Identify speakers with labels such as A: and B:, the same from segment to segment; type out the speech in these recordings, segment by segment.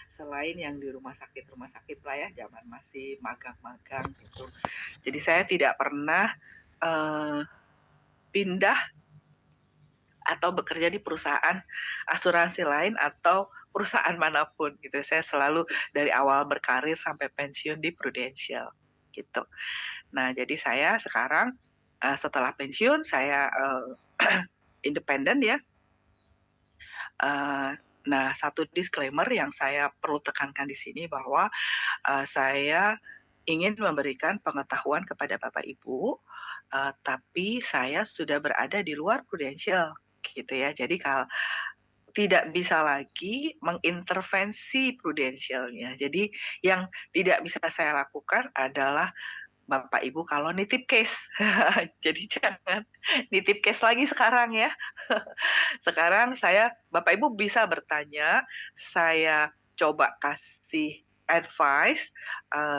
A: selain yang di rumah sakit lah ya, zaman masih magang-magang gitu. Jadi saya tidak pernah pindah atau bekerja di perusahaan asuransi lain atau perusahaan manapun gitu. Saya selalu dari awal berkarir sampai pensiun di Prudential gitu. Nah, jadi saya sekarang setelah pensiun saya independen ya. Nah, satu disclaimer yang saya perlu tekankan di sini bahwa saya ingin memberikan pengetahuan kepada Bapak Ibu, tapi saya sudah berada di luar Prudential gitu ya. Jadi kalau tidak bisa lagi mengintervensi Prudentialnya. Jadi yang tidak bisa saya lakukan adalah Bapak Ibu kalau nitip case. Jadi jangan nitip case lagi sekarang ya. Sekarang Bapak Ibu bisa bertanya, saya coba kasih advice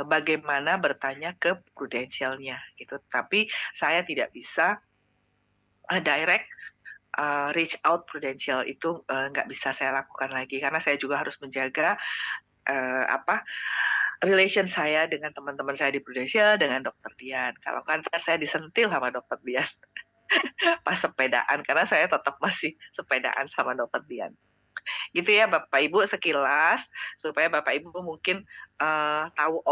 A: bagaimana bertanya ke Prudentialnya gitu. Tapi saya tidak bisa direct reach out Prudential itu nggak bisa saya lakukan lagi karena saya juga harus menjaga relation saya dengan teman-teman saya di Prudential dengan Dokter Dian. Kalau kan saya disentil sama Dokter Dian pas sepedaan karena saya tetap masih sepedaan sama Dokter Dian. Gitu ya Bapak Ibu sekilas supaya Bapak Ibu mungkin tahu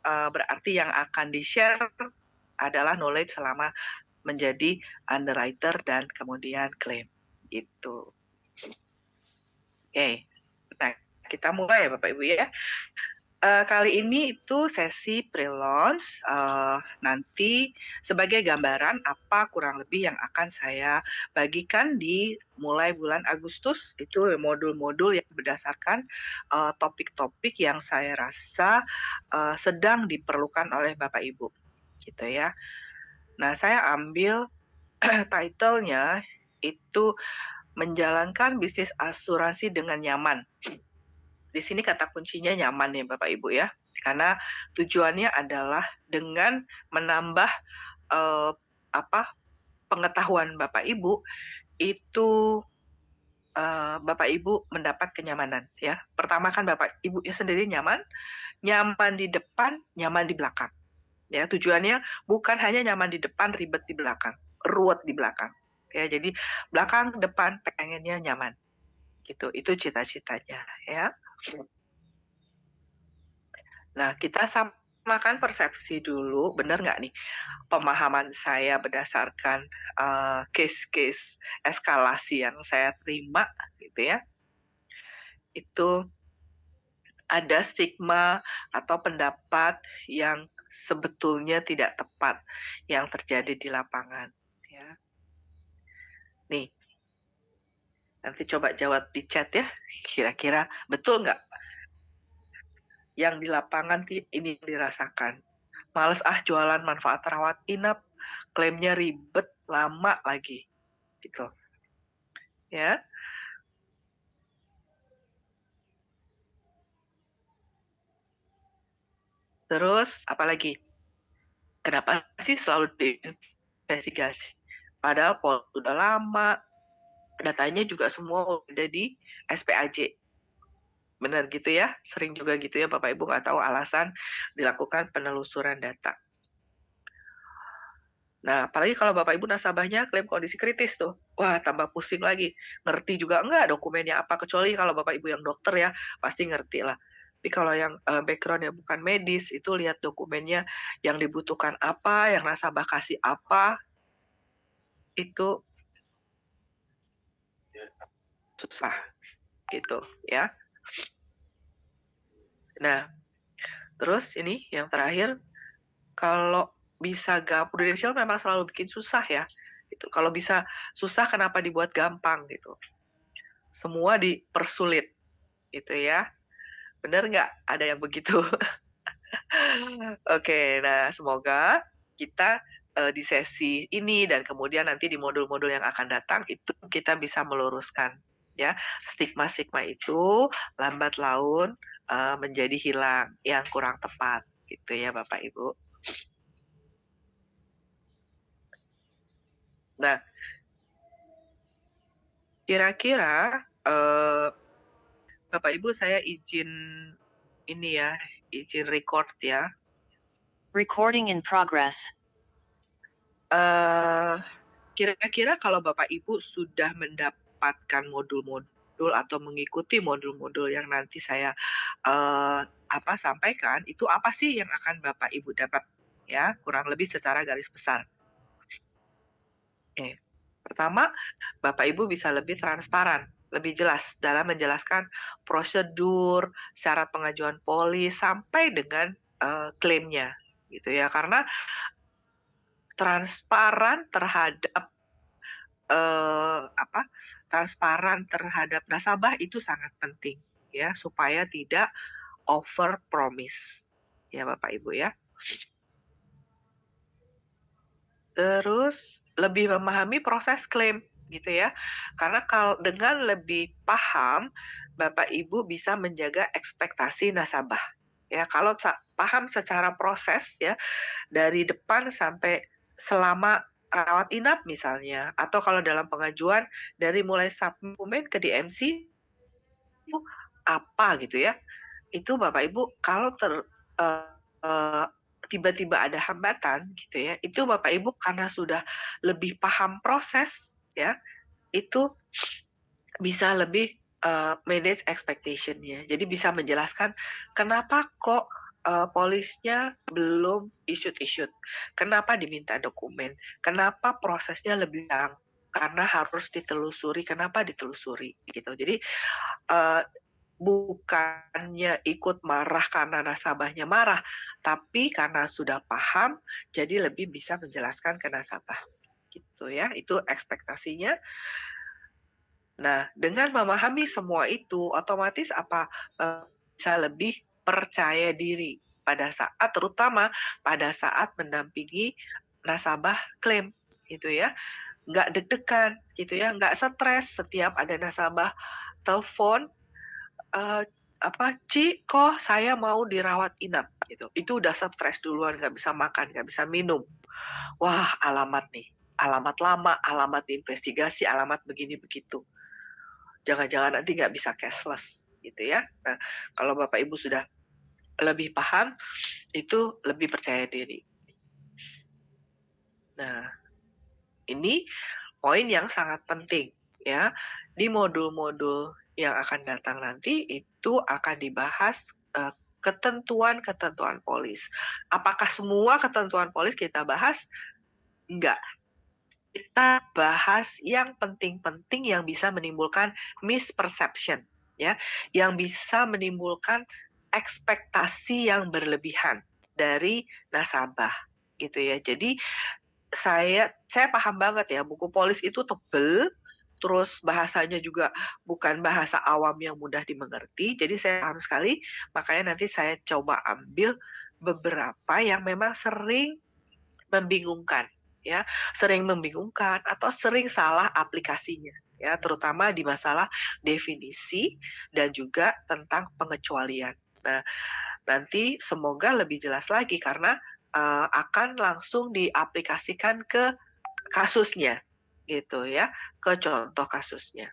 A: berarti yang akan di-share adalah knowledge selama menjadi underwriter dan kemudian claim. Itu. Oke. Nah, kita mulai ya Bapak Ibu ya. Kali ini itu sesi pre-launch. Nanti sebagai gambaran apa kurang lebih yang akan saya bagikan di mulai bulan Agustus. Itu modul-modul yang berdasarkan topik-topik yang saya rasa sedang diperlukan oleh Bapak Ibu. Gitu ya. Nah, saya ambil title-nya itu menjalankan bisnis asuransi dengan nyaman. Di sini kata kuncinya nyaman ya Bapak Ibu ya. Karena tujuannya adalah dengan menambah pengetahuan Bapak Ibu itu Bapak Ibu mendapat kenyamanan ya. Pertama kan Bapak Ibu sendiri nyaman di depan, nyaman di belakang. Ya, tujuannya bukan hanya nyaman di depan, ribet di belakang, ruwet di belakang. Ya, jadi belakang, depan pengennya nyaman. Gitu. Itu cita-citanya ya. Nah, kita samakan persepsi dulu, benar nggak nih? Pemahaman saya berdasarkan case-case eskalasi yang saya terima, gitu ya. Itu ada stigma atau pendapat yang sebetulnya tidak tepat yang terjadi di lapangan. Ya. Nih, nanti coba jawab di chat ya, kira-kira betul nggak yang di lapangan ini dirasakan? Males jualan manfaat rawat inap, klaimnya ribet, lama lagi, gitu. Ya. Terus apalagi? Kenapa sih selalu diinvestigasi? Padahal udah lama, datanya juga semua udah di SPAJ. Benar gitu ya? Sering juga gitu ya Bapak Ibu nggak tahu alasan dilakukan penelusuran data. Nah, apalagi kalau Bapak Ibu nasabahnya klaim kondisi kritis tuh. Wah, tambah pusing lagi. Ngerti juga enggak dokumennya apa, kecuali kalau Bapak Ibu yang dokter ya, pasti ngerti lah. Tapi kalau yang background-nya bukan medis, itu lihat dokumennya yang dibutuhkan apa, yang nasabah kasih apa, itu susah gitu ya. Nah, terus ini yang terakhir, kalau bisa Prudential memang selalu bikin susah ya. Gitu. Kalau bisa susah kenapa dibuat gampang gitu. Semua dipersulit gitu ya. Benar nggak ada yang begitu? Oke, nah semoga kita di sesi ini dan kemudian nanti di modul-modul yang akan datang itu kita bisa meluruskan ya stigma-stigma itu lambat laun menjadi hilang yang kurang tepat gitu ya Bapak Ibu. Nah, kira-kira Bapak Ibu, saya izin ini ya, izin record ya.
B: Recording in progress.
A: Kira-kira kalau Bapak Ibu sudah mendapatkan modul-modul atau mengikuti modul-modul yang nanti saya sampaikan, itu apa sih yang akan Bapak Ibu dapat ya, kurang lebih secara garis besar. Oke. Pertama, Bapak Ibu bisa lebih transparan, lebih jelas dalam menjelaskan prosedur, syarat pengajuan polis sampai dengan klaimnya gitu ya. Karena transparan terhadap transparan terhadap nasabah itu sangat penting ya, supaya tidak over promise ya Bapak Ibu ya. Terus lebih memahami proses klaim gitu ya. Karena kalau dengan lebih paham, Bapak Ibu bisa menjaga ekspektasi nasabah. Ya, kalau paham secara proses ya, dari depan sampai selama rawat inap misalnya, atau kalau dalam pengajuan dari mulai submit dokumen ke DMC itu apa gitu ya. Itu Bapak Ibu kalau tiba-tiba ada hambatan gitu ya, itu Bapak Ibu karena sudah lebih paham proses ya, itu bisa lebih manage expectation-nya. Jadi bisa menjelaskan kenapa kok polisnya belum issued, kenapa diminta dokumen, kenapa prosesnya lebih lama, karena harus ditelusuri, kenapa ditelusuri gitu. Jadi bukannya ikut marah karena nasabahnya marah, tapi karena sudah paham, jadi lebih bisa menjelaskan ke nasabah. Gitu ya, itu ekspektasinya. Nah, dengan memahami semua itu, otomatis bisa lebih percaya diri pada saat, terutama pada saat mendampingi nasabah klaim, gitu ya. Nggak deg-degan, gitu ya, nggak stres setiap ada nasabah telepon, Ci, kok saya mau dirawat inap gitu. Itu udah stres duluan, nggak bisa makan, nggak bisa minum. Wah, alamat nih, alamat lama, alamat investigasi, alamat begini begitu. Jangan-jangan nanti nggak bisa cashless gitu ya. Nah, kalau Bapak Ibu sudah lebih paham, itu lebih percaya diri. Nah, ini poin yang sangat penting ya. Di modul-modul yang akan datang nanti itu akan dibahas ketentuan-ketentuan polis. Apakah semua ketentuan polis kita bahas? Enggak. Kita bahas yang penting-penting yang bisa menimbulkan misperception ya, yang bisa menimbulkan ekspektasi yang berlebihan dari nasabah gitu ya. Jadi saya paham banget ya, buku polis itu tebel, terus bahasanya juga bukan bahasa awam yang mudah dimengerti, jadi saya paham sekali, makanya nanti saya coba ambil beberapa yang memang sering membingungkan ya, sering membingungkan atau sering salah aplikasinya ya, terutama di masalah definisi dan juga tentang pengecualian. Nah, nanti semoga lebih jelas lagi karena akan langsung diaplikasikan ke kasusnya gitu ya, ke contoh kasusnya.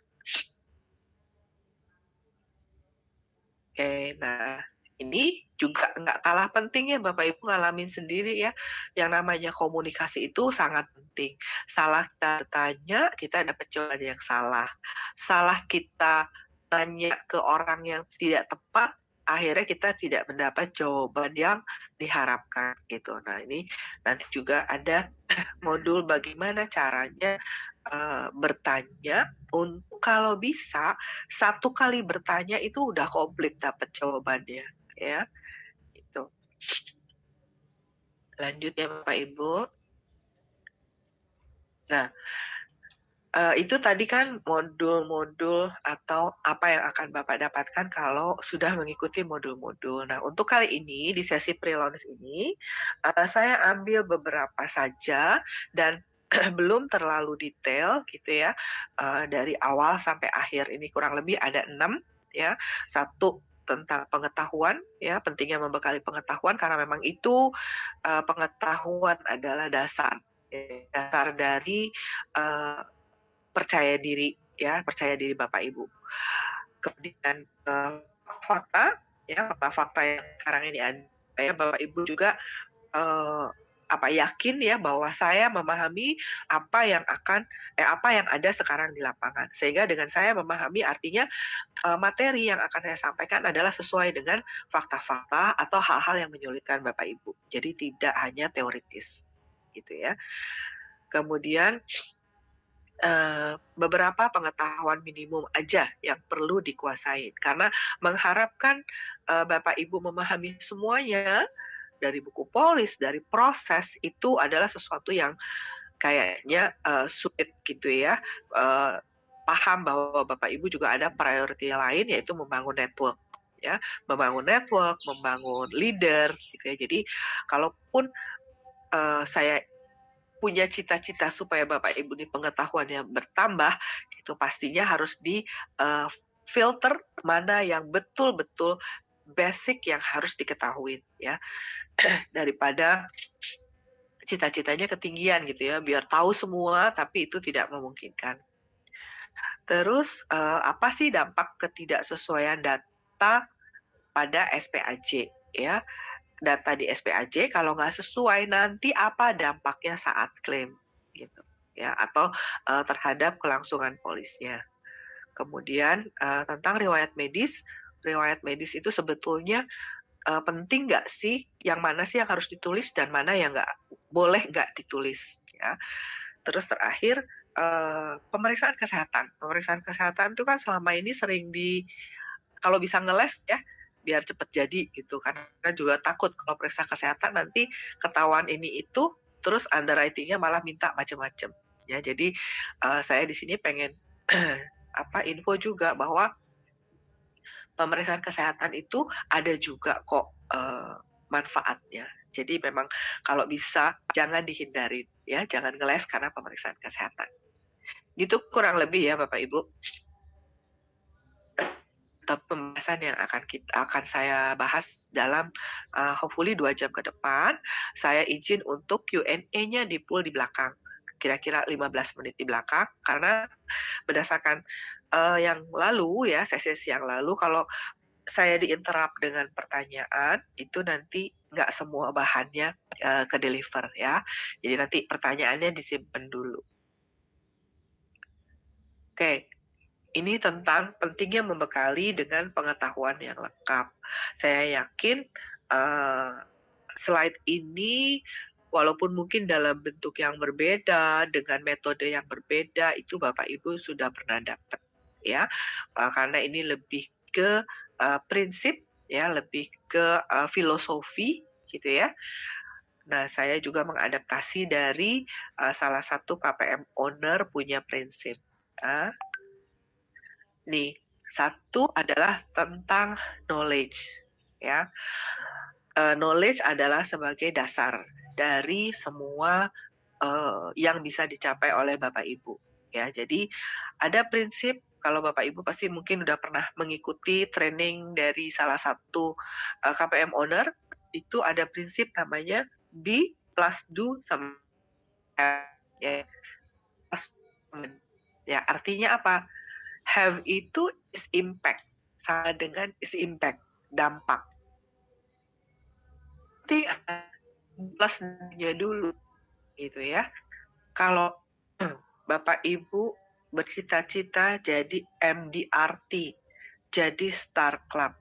A: Oke, nah ini juga nggak kalah penting ya Bapak Ibu ngalamin sendiri ya, yang namanya komunikasi itu sangat penting. Salah kita tanya, kita dapat jawaban yang salah. Salah kita tanya ke orang yang tidak tepat, akhirnya kita tidak mendapat jawaban yang diharapkan gitu. Nah ini nanti juga ada modul bagaimana caranya bertanya untuk kalau bisa 1 kali bertanya itu udah komplit dapat jawabannya ya, gitu. Lanjut ya Bapak Ibu. Nah, itu tadi kan modul-modul atau apa yang akan Bapak dapatkan kalau sudah mengikuti modul-modul. Nah, untuk kali ini di sesi pre-launch ini, saya ambil beberapa saja dan belum terlalu detail gitu ya, dari awal sampai akhir ini kurang lebih ada 6 ya. 1 tentang pengetahuan ya, pentingnya membekali pengetahuan karena memang itu pengetahuan adalah dasar dari percaya diri ya, percaya diri Bapak Ibu. kemudian fakta, ya fakta-fakta yang sekarang ini ada, ya Bapak Ibu juga yakin ya bahwa saya memahami apa yang ada sekarang di lapangan. Sehingga dengan saya memahami artinya materi yang akan saya sampaikan adalah sesuai dengan fakta-fakta atau hal-hal yang menyulitkan Bapak Ibu. Jadi tidak hanya teoritis, gitu ya. Kemudian beberapa pengetahuan minimum aja yang perlu dikuasai, karena mengharapkan Bapak Ibu memahami semuanya dari buku polis, dari proses, itu adalah sesuatu yang kayaknya sulit gitu ya. Paham bahwa Bapak Ibu juga ada priority lain, yaitu membangun network, ya, membangun leader gitu ya. Jadi kalaupun saya punya cita-cita supaya Bapak Ibu ini pengetahuannya bertambah, itu pastinya harus di filter mana yang betul-betul basic yang harus diketahui ya, daripada cita-citanya ketinggian gitu ya, biar tahu semua tapi itu tidak memungkinkan. Terus apa sih dampak ketidaksesuaian data pada SPAJ ya? Data di SPAJ kalau nggak sesuai nanti apa dampaknya saat klaim gitu ya, atau terhadap kelangsungan polisnya. Kemudian tentang riwayat medis itu sebetulnya penting nggak sih, yang mana sih yang harus ditulis dan mana yang nggak ditulis ya. Terus terakhir pemeriksaan kesehatan itu kan selama ini sering kalau bisa ngeles ya biar cepat jadi gitu, karena juga takut kalau periksa kesehatan nanti ketahuan ini itu terus underwriting-nya malah minta macam-macam ya. Jadi saya di sini pengen info juga bahwa pemeriksaan kesehatan itu ada juga kok manfaatnya. Jadi memang kalau bisa jangan dihindari ya, jangan ngeles karena pemeriksaan kesehatan. Gitu kurang lebih ya Bapak Ibu. Pembahasan yang akan saya bahas dalam hopefully 2 jam ke depan. Saya izin untuk Q&A-nya di pool di belakang, kira-kira 15 menit di belakang, karena berdasarkan yang lalu ya, sesi yang lalu, kalau saya di-interrupt dengan pertanyaan, itu nanti nggak semua bahannya ke-deliver ya. Jadi nanti pertanyaannya disimpan dulu. Oke. Ini tentang pentingnya membekali dengan pengetahuan yang lengkap. Saya yakin slide ini walaupun mungkin dalam bentuk yang berbeda, dengan metode yang berbeda, itu Bapak Ibu sudah pernah dapat ya. Karena ini lebih ke prinsip ya, lebih ke filosofi gitu ya. Nah, saya juga mengadaptasi dari salah satu KPM owner punya prinsip. Nih, satu adalah tentang knowledge, ya. Knowledge adalah sebagai dasar dari semua yang bisa dicapai oleh Bapak Ibu, ya. Jadi ada prinsip, kalau Bapak Ibu pasti mungkin udah pernah mengikuti training dari salah satu KPM owner, itu ada prinsip namanya be plus do sama ya. Ya, artinya apa? Have itu is impact, sama dengan is impact, dampak. Nanti plusnya dulu, gitu ya. Kalau Bapak Ibu bercita-cita jadi MDRT, jadi Star Club,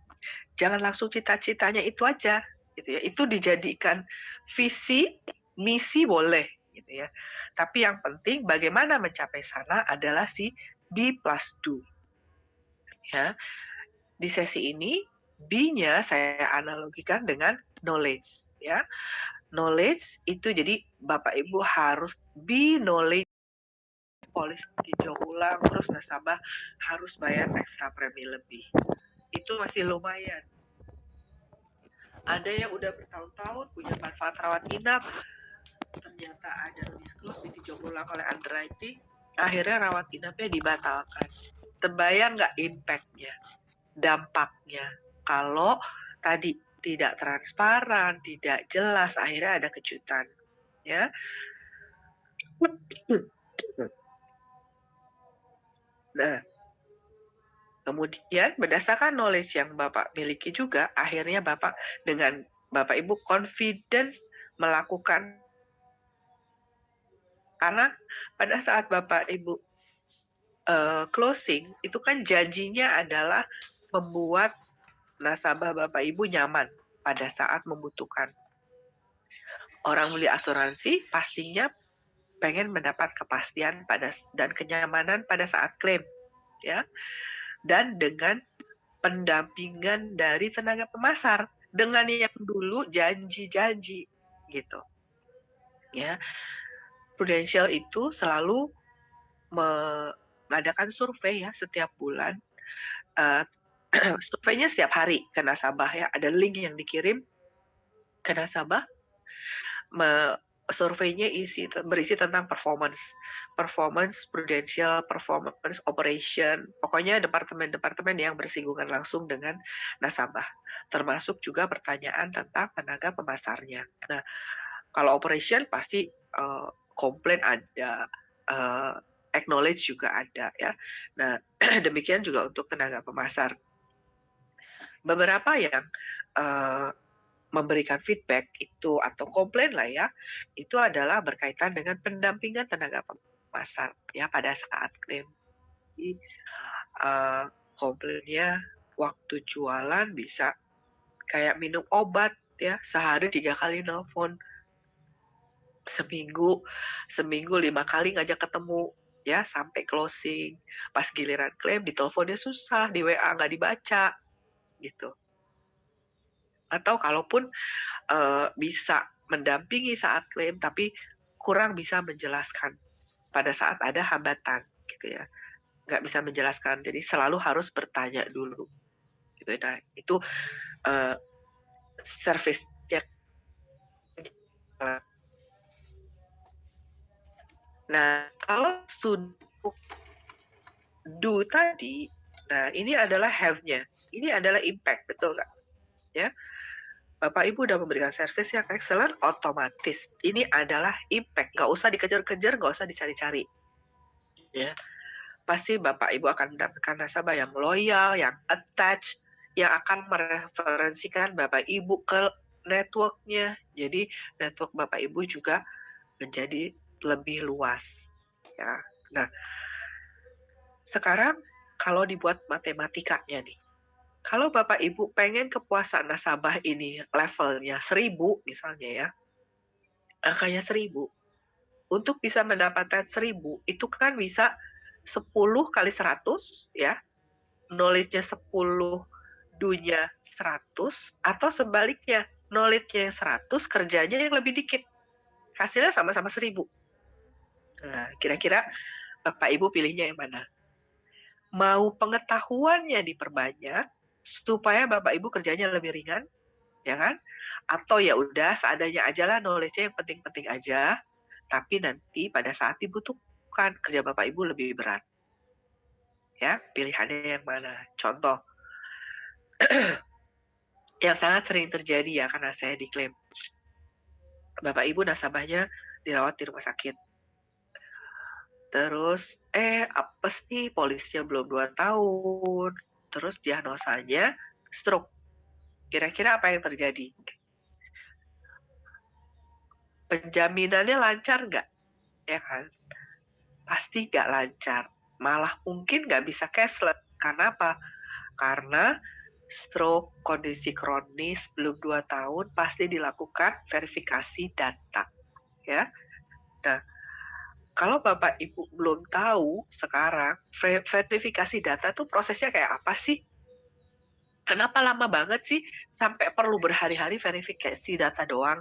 A: jangan langsung cita-citanya itu aja, gitu ya. Itu dijadikan visi, misi boleh, gitu ya. Tapi yang penting bagaimana mencapai sana adalah si B plus do. Ya, di sesi ini B-nya saya analogikan dengan knowledge ya. Knowledge itu jadi Bapak Ibu harus be knowledge, polis tinjau ulang, terus nasabah harus bayar ekstra premi lebih. Itu masih lumayan. Ada yang udah bertahun-tahun punya manfaat rawat inap, ternyata ada disclose ditinjau ulang oleh underwriting, akhirnya rawat inapnya dibatalkan. Terbayang nggak impact-nya, dampaknya? Kalau tadi tidak transparan, tidak jelas, akhirnya ada kejutan, ya. Nah, Kemudian berdasarkan knowledge yang Bapak miliki juga, akhirnya Bapak Ibu confidence melakukan, karena pada saat Bapak Ibu closing itu kan janjinya adalah membuat nasabah Bapak Ibu nyaman pada saat membutuhkan. Orang beli asuransi pastinya pengen mendapat kepastian dan kenyamanan pada saat klaim, ya. Dan dengan pendampingan dari tenaga pemasar dengan yang dulu janji-janji gitu. Ya, Prudential itu selalu mengadakan survei ya setiap bulan. Surveinya setiap hari ke nasabah ya, ada link yang dikirim ke nasabah. Surveinya berisi tentang performance Prudential, performance operation, pokoknya departemen-departemen yang bersinggungan langsung dengan nasabah, termasuk juga pertanyaan tentang tenaga pemasarnya. Nah, kalau operation pasti komplain ada, acknowledge juga ada ya. Nah, demikian juga untuk tenaga pemasar. Beberapa yang memberikan feedback itu atau komplain lah ya, itu adalah berkaitan dengan pendampingan tenaga pemasar ya pada saat klaim. Jadi komplainnya waktu jualan bisa kayak minum obat ya, sehari 3 kali nelpon, seminggu 5 kali ngajak ketemu ya sampai closing. Pas giliran klaim diteleponnya susah, di WA nggak dibaca gitu. Atau kalaupun bisa mendampingi saat klaim, tapi kurang bisa menjelaskan pada saat ada hambatan, gitu ya. Nggak bisa menjelaskan, jadi selalu harus bertanya dulu, gitu. Nah, itu service-nya. Nah, kalau sudah do tadi, nah ini adalah have-nya, ini adalah impact, betul nggak? Ya, Bapak Ibu udah memberikan service yang excellent, otomatis ini adalah impact, nggak usah dikejar-kejar, nggak usah dicari-cari. Ya, pasti Bapak Ibu akan mendapatkan nasabah yang loyal, yang attach, yang akan mereferensikan Bapak Ibu ke networknya. Jadi network Bapak Ibu juga menjadi lebih luas. Ya, nah sekarang kalau dibuat matematikanya nih, kalau Bapak Ibu pengen kepuasan nasabah ini levelnya 1000 misalnya ya, angkanya 1000, untuk bisa mendapatkan 1000 itu kan bisa 10 kali 100 ya, knowledge-nya 10, do-nya 100, atau sebaliknya, knowledge-nya yang 100, kerjanya yang lebih dikit. Hasilnya sama-sama 1000. Nah, kira-kira Bapak Ibu pilihnya yang mana? Mau pengetahuannya diperbanyak supaya Bapak Ibu kerjanya lebih ringan, ya kan? Atau ya udah seadanya aja lah, knowledge-nya yang penting-penting aja, tapi nanti pada saat dibutuhkan kerja Bapak Ibu lebih berat. Ya, pilihannya yang mana? Contoh yang sangat sering terjadi ya karena saya diklaim. Bapak Ibu nasabahnya dirawat di rumah sakit. Terus apes nih, polisnya belum 2 tahun. Terus diagnosanya stroke. Kira-kira apa yang terjadi? Penjaminannya lancar nggak? Ya kan? Pasti nggak lancar. Malah mungkin nggak bisa cashless. Karena apa? Karena stroke, kondisi kronis, belum 2 tahun, pasti dilakukan verifikasi data. Ya. Nah, kalau Bapak Ibu belum tahu sekarang, verifikasi data tuh prosesnya kayak apa sih? Kenapa lama banget sih sampai perlu berhari-hari verifikasi data doang?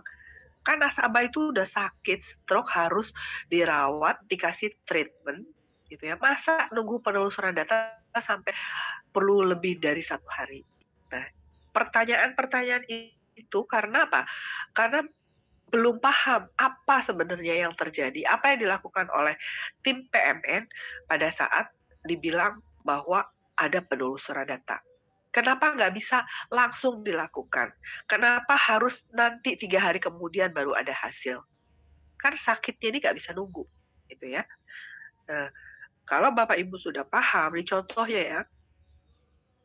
A: Kan nasabah itu udah sakit, stroke, harus dirawat, dikasih treatment, gitu ya. Masa nunggu penelusuran data sampai perlu lebih dari 1 hari? Nah, pertanyaan-pertanyaan itu karena apa? Karena belum paham apa sebenarnya yang terjadi, apa yang dilakukan oleh tim PMN pada saat dibilang bahwa ada penelusuran data. Kenapa nggak bisa langsung dilakukan? Kenapa harus nanti 3 hari kemudian baru ada hasil? Kan sakitnya ini nggak bisa nunggu, gitu ya. Nah, kalau Bapak Ibu sudah paham, ini contohnya ya,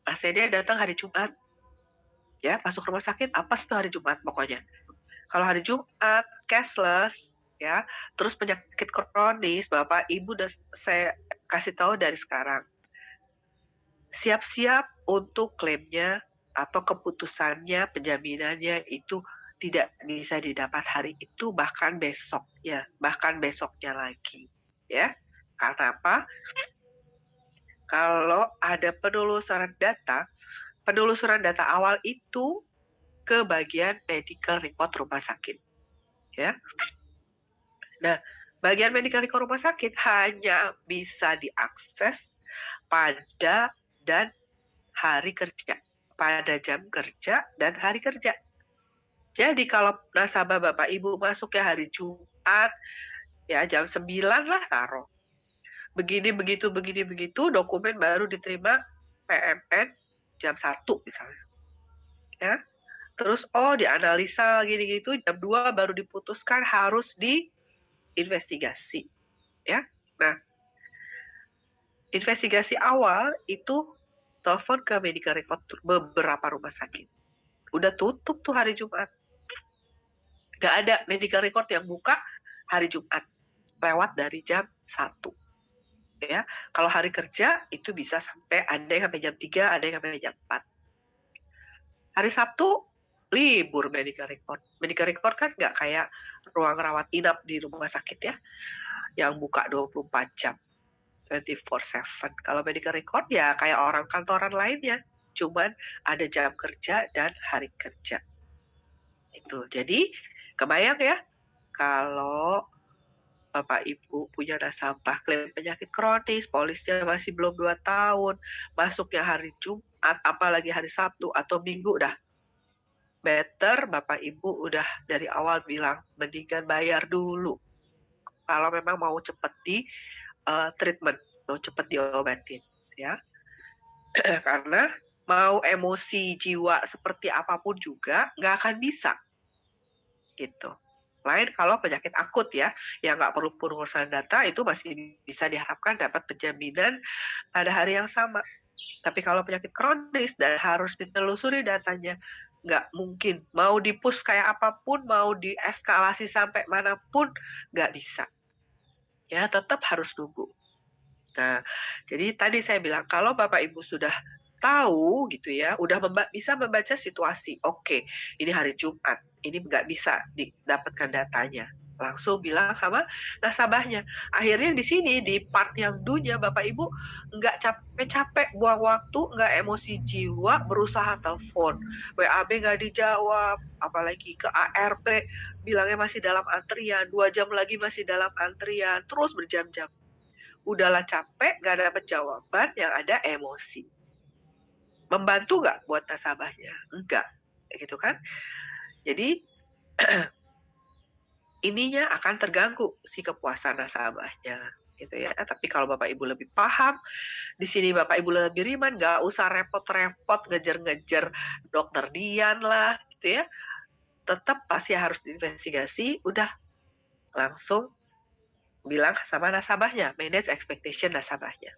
A: pasiennya datang hari Jumat, ya masuk rumah sakit apa tuh hari Jumat pokoknya. Kalau hari Jumat cashless, ya, terus penyakit kronis, Bapak Ibu udah saya kasih tahu dari sekarang. Siap-siap untuk klaimnya atau keputusannya, penjaminannya itu tidak bisa didapat hari itu, bahkan besoknya lagi, ya. Karena apa? Kalau ada penelusuran data awal itu ke bagian medical record rumah sakit, ya. Nah, bagian medical record rumah sakit hanya bisa diakses pada dan hari kerja, pada jam kerja dan hari kerja. Jadi kalau nasabah Bapak Ibu masuk ya hari Jumat, ya jam 9 lah taruh. Begitu, dokumen baru diterima PMN jam 1 misalnya. Ya. Terus dianalisa gini gitu, jam 2 baru diputuskan harus diinvestigasi. Ya. Nah, investigasi awal itu telepon ke medical record beberapa rumah sakit. Udah tutup tuh hari Jumat. Nggak ada medical record yang buka hari Jumat lewat dari jam 1. Ya, kalau hari kerja itu bisa sampai ada yang sampai jam 3, ada yang sampai jam 4. Hari Sabtu libur medical record. Medical record kan nggak kayak ruang rawat inap di rumah sakit ya, yang buka 24 jam. 24/7. Kalau medical record ya kayak orang kantoran lainnya, cuman ada jam kerja dan hari kerja. Itu. Jadi kebayang ya kalau Bapak Ibu punya nasabah klaim penyakit kronis, polisnya masih belum 2 tahun, masuknya hari Jumat, apalagi hari Sabtu atau Minggu, udah better Bapak Ibu udah dari awal bilang, mendingan bayar dulu. Kalau memang mau cepet di treatment, mau cepet diobatin, ya. Karena mau emosi jiwa seperti apapun juga nggak akan bisa, gitu. Lain kalau penyakit akut ya, yang nggak perlu pengurusan data itu masih bisa diharapkan dapat penjaminan pada hari yang sama. Tapi kalau penyakit kronis dan harus ditelusuri datanya, nggak mungkin. Mau di-push kayak apapun, mau dieskalasi sampai manapun, nggak bisa. Ya, tetap harus nunggu. Nah, jadi tadi saya bilang, kalau Bapak Ibu sudah tahu gitu ya, udah bisa membaca situasi. Oke, ini hari Jumat, ini nggak bisa didapatkan datanya. Langsung bilang sama nasabahnya. Akhirnya di sini, di part yang dunya, Bapak Ibu nggak capek-capek buang waktu, nggak emosi jiwa, berusaha telepon. WAB nggak dijawab, apalagi ke ARP, bilangnya masih dalam antrian, 2 jam lagi masih dalam antrian, terus berjam-jam. Udahlah capek, nggak dapat jawaban, yang ada emosi. Membantu nggak buat nasabahnya? Enggak, gitu kan? Jadi ininya akan terganggu si kepuasan nasabahnya, gitu ya. Tapi kalau Bapak Ibu lebih paham, di sini Bapak Ibu lebih ringan, nggak usah repot-repot ngejar-ngejar dokter Dian lah, gitu ya. Tetap pasti harus diinvestigasi, udah langsung bilang sama nasabahnya, manage expectation nasabahnya.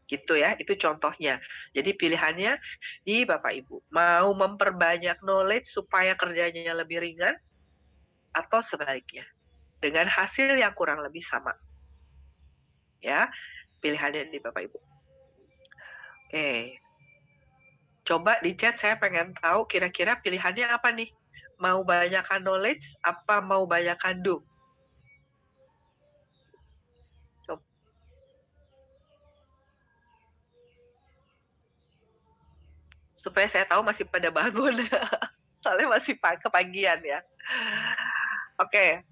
A: Gitu ya, itu contohnya. Jadi pilihannya di Bapak Ibu, mau memperbanyak knowledge supaya kerjanya lebih ringan atau sebaliknya, dengan hasil yang kurang lebih sama. Ya, pilihannya di Bapak Ibu. Oke. Coba di chat, saya pengen tahu kira-kira pilihannya apa nih? Mau banyakkan knowledge apa mau banyakkan do? Supaya saya tahu masih pada bangun. Soalnya masih kepagian ya. Oke.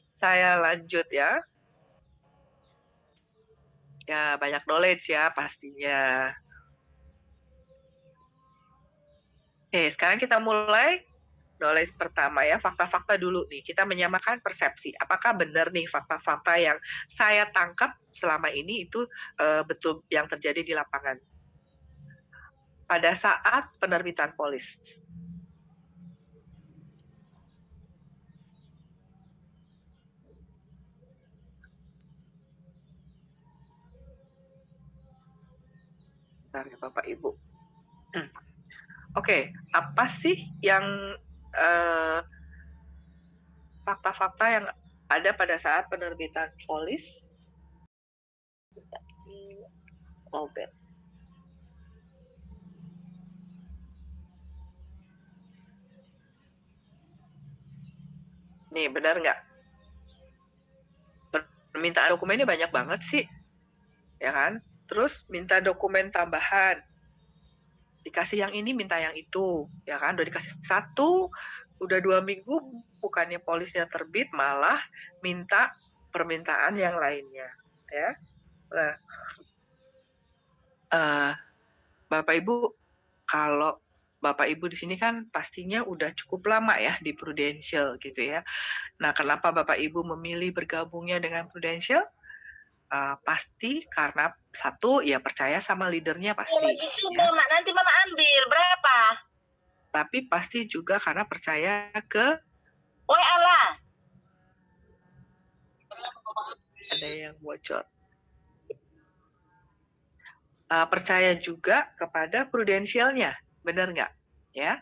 A: Saya lanjut ya. Ya, banyak knowledge ya pastinya. Oke, sekarang kita mulai knowledge pertama ya, fakta-fakta dulu nih. Kita menyamakan persepsi. Apakah benar nih fakta-fakta yang saya tangkap selama ini itu betul yang terjadi di lapangan? Pada saat penerbitan polis. Bentar ya Bapak Ibu. Oke, apa sih yang fakta-fakta yang ada pada saat penerbitan polis? Robert. Nih, benar nggak? Permintaan dokumennya banyak banget sih, ya kan? Terus minta dokumen tambahan, dikasih yang ini minta yang itu, ya kan? Udah dikasih satu, udah 2 minggu, bukannya polisnya terbit, malah minta permintaan yang lainnya, ya. Nah, Bapak Ibu, kalau Bapak Ibu di sini kan pastinya udah cukup lama ya di Prudential gitu ya. Nah, kenapa Bapak Ibu memilih bergabungnya dengan Prudential? Pasti karena satu ya percaya sama leadernya pasti. Ya.
C: Nanti mama ambil berapa?
A: Tapi pasti juga karena percaya ke.
C: Woi Allah.
A: Ada yang bocor. Percaya juga kepada Prudentialnya, benar nggak? Ya.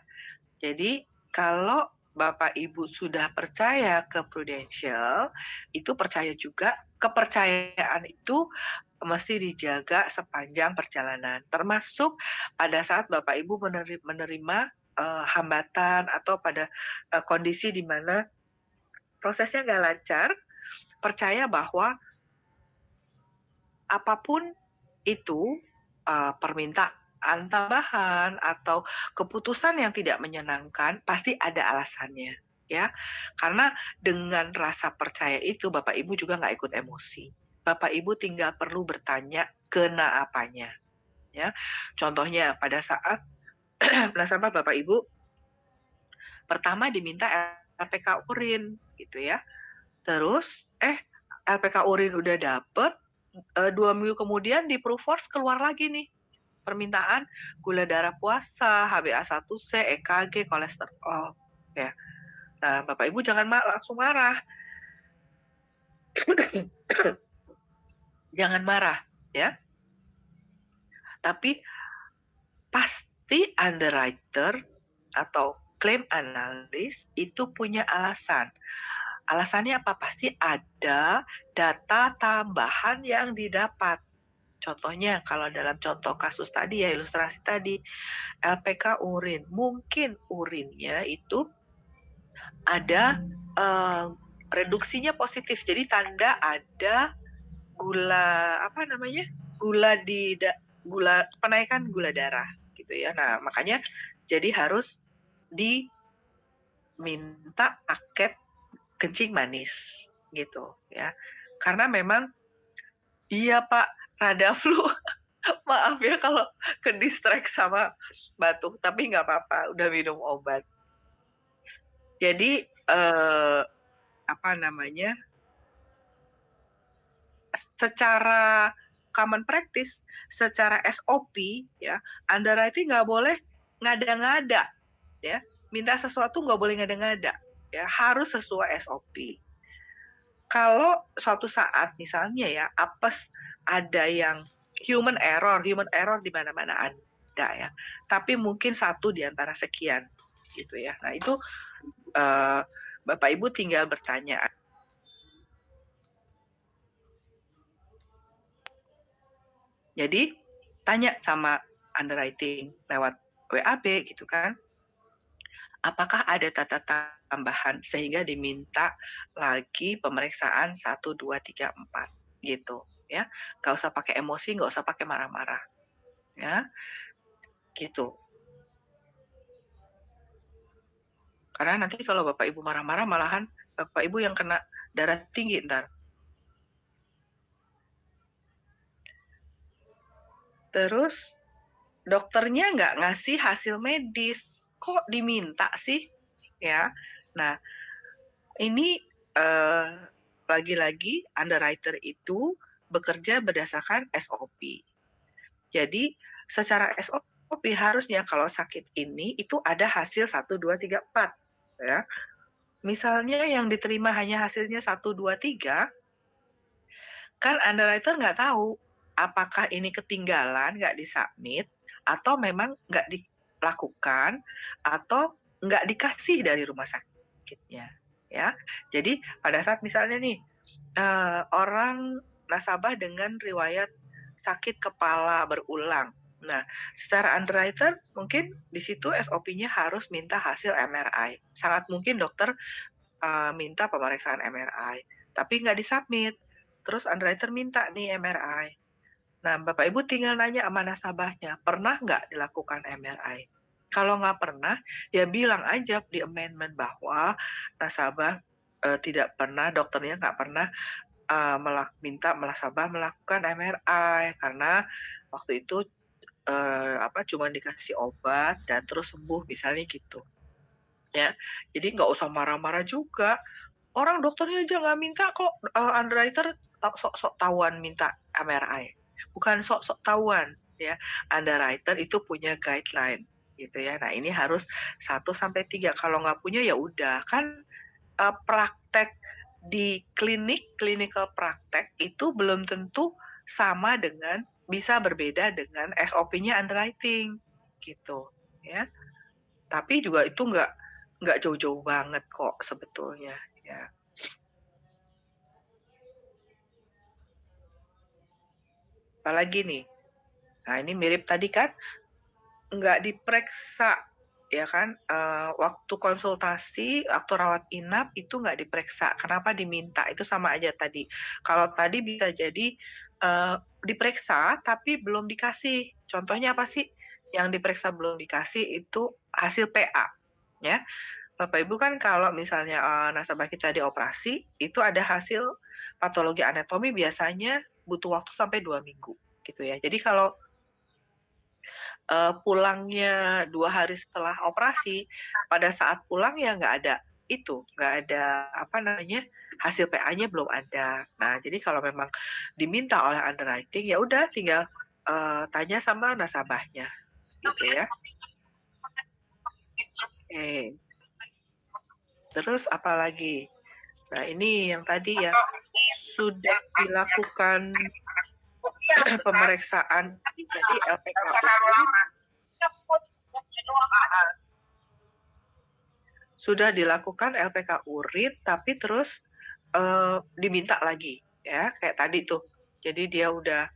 A: Jadi kalau Bapak Ibu sudah percaya ke Prudential, itu percaya juga kepercayaan itu mesti dijaga sepanjang perjalanan, termasuk pada saat Bapak Ibu menerima hambatan atau pada kondisi di mana prosesnya nggak lancar, percaya bahwa apapun itu permintaan tambahan atau keputusan yang tidak menyenangkan pasti ada alasannya, ya. Karena dengan rasa percaya itu Bapak Ibu juga nggak ikut emosi. Bapak Ibu tinggal perlu bertanya kena apanya, ya. Contohnya pada saat nasabah Bapak Ibu pertama diminta LPK urin gitu ya. Terus LPK urin udah dapet, 2 minggu kemudian di Proforce keluar lagi nih permintaan gula darah puasa, HbA1c, EKG, kolesterol, ya. Nah, Bapak Ibu jangan langsung marah. Jangan marah, ya. Tapi pasti underwriter atau claim analyst itu punya alasan. Alasannya apa? Pasti ada data tambahan yang didapat. Contohnya, kalau dalam contoh kasus tadi ya, ilustrasi tadi, LPK urin. Mungkin urinnya itu ada reduksinya positif. Jadi tanda ada gula, penaikan gula darah gitu ya. Nah, makanya jadi harus diminta paket kencing manis gitu ya. Karena memang iya Pak, rada flu. Maaf ya kalau ke distract sama batuk, tapi nggak apa-apa, udah minum obat. Jadi secara common practice, secara SOP ya, underwriting nggak boleh ngada-ngada ya. Minta sesuatu nggak boleh ngada-ngada ya, harus sesuai SOP. Kalau suatu saat misalnya ya apes ada yang human error di mana-mana ada ya. Tapi mungkin satu di antara sekian gitu ya. Nah, itu Bapak Ibu tinggal bertanya. Jadi tanya sama underwriting lewat WAB gitu kan. Apakah ada data tambahan sehingga diminta lagi pemeriksaan 1, 2, 3, 4 gitu ya. Nggak usah pakai emosi, nggak usah pakai marah-marah ya gitu. Karena nanti kalau Bapak Ibu marah-marah malahan Bapak Ibu yang kena darah tinggi ntar. Terus dokternya nggak ngasih hasil medis, kok diminta sih ya. Nah, ini lagi-lagi underwriter itu bekerja berdasarkan SOP. Jadi secara SOP harusnya kalau sakit ini itu ada hasil 1, 2, 3, 4 ya. Misalnya yang diterima hanya hasilnya 1, 2, 3, kan underwriter nggak tahu apakah ini ketinggalan, nggak disubmit, atau memang nggak dilakukan atau nggak dikasih dari rumah sakitnya, ya. Jadi pada saat misalnya nih, orang nasabah dengan riwayat sakit kepala berulang. Nah, secara underwriter mungkin di situ SOP-nya harus minta hasil MRI. Sangat mungkin dokter minta pemeriksaan MRI, tapi nggak disubmit. Terus underwriter minta nih MRI. Nah, Bapak Ibu tinggal nanya sama nasabahnya, pernah nggak dilakukan MRI? Kalau nggak pernah, ya bilang aja di amendment bahwa nasabah tidak pernah, dokternya nggak pernah minta nasabah melakukan MRI karena waktu itu cuma dikasih obat dan terus sembuh, misalnya gitu. Ya, jadi nggak usah marah-marah juga. Orang dokternya aja nggak minta kok, underwriter sok-sok tahuan minta MRI. Bukan sok-sok tahuan, ya. Underwriter itu punya guideline, gitu ya. Nah, ini harus 1-3. Kalau nggak punya, ya udah. Kan praktek di clinical praktek itu belum tentu sama dengan, bisa berbeda dengan SOP-nya underwriting, gitu, ya. Tapi juga itu nggak jauh-jauh banget kok sebetulnya, ya. Apalagi nih, nah ini mirip tadi kan, nggak diperiksa, ya kan, waktu konsultasi, waktu rawat inap itu nggak diperiksa. Kenapa diminta? Itu sama aja tadi. Kalau tadi bisa jadi diperiksa tapi belum dikasih. Contohnya apa sih? Yang diperiksa belum dikasih itu hasil PA, ya. Bapak Ibu kan kalau misalnya nasabah kita dioperasi, itu ada hasil patologi anatomi biasanya butuh waktu sampai 2 minggu, gitu ya. Jadi kalau pulangnya 2 hari setelah operasi, pada saat pulang ya nggak ada hasil PA-nya belum ada. Nah, jadi kalau memang diminta oleh underwriting, ya udah tinggal tanya sama nasabahnya, gitu ya. Oke. Terus apa lagi? Nah, ini yang tadi ya, sudah dilakukan pemeriksaan jadi LPK urin, sudah dilakukan LPK urin tapi terus diminta lagi, ya, kayak tadi tuh. Jadi dia udah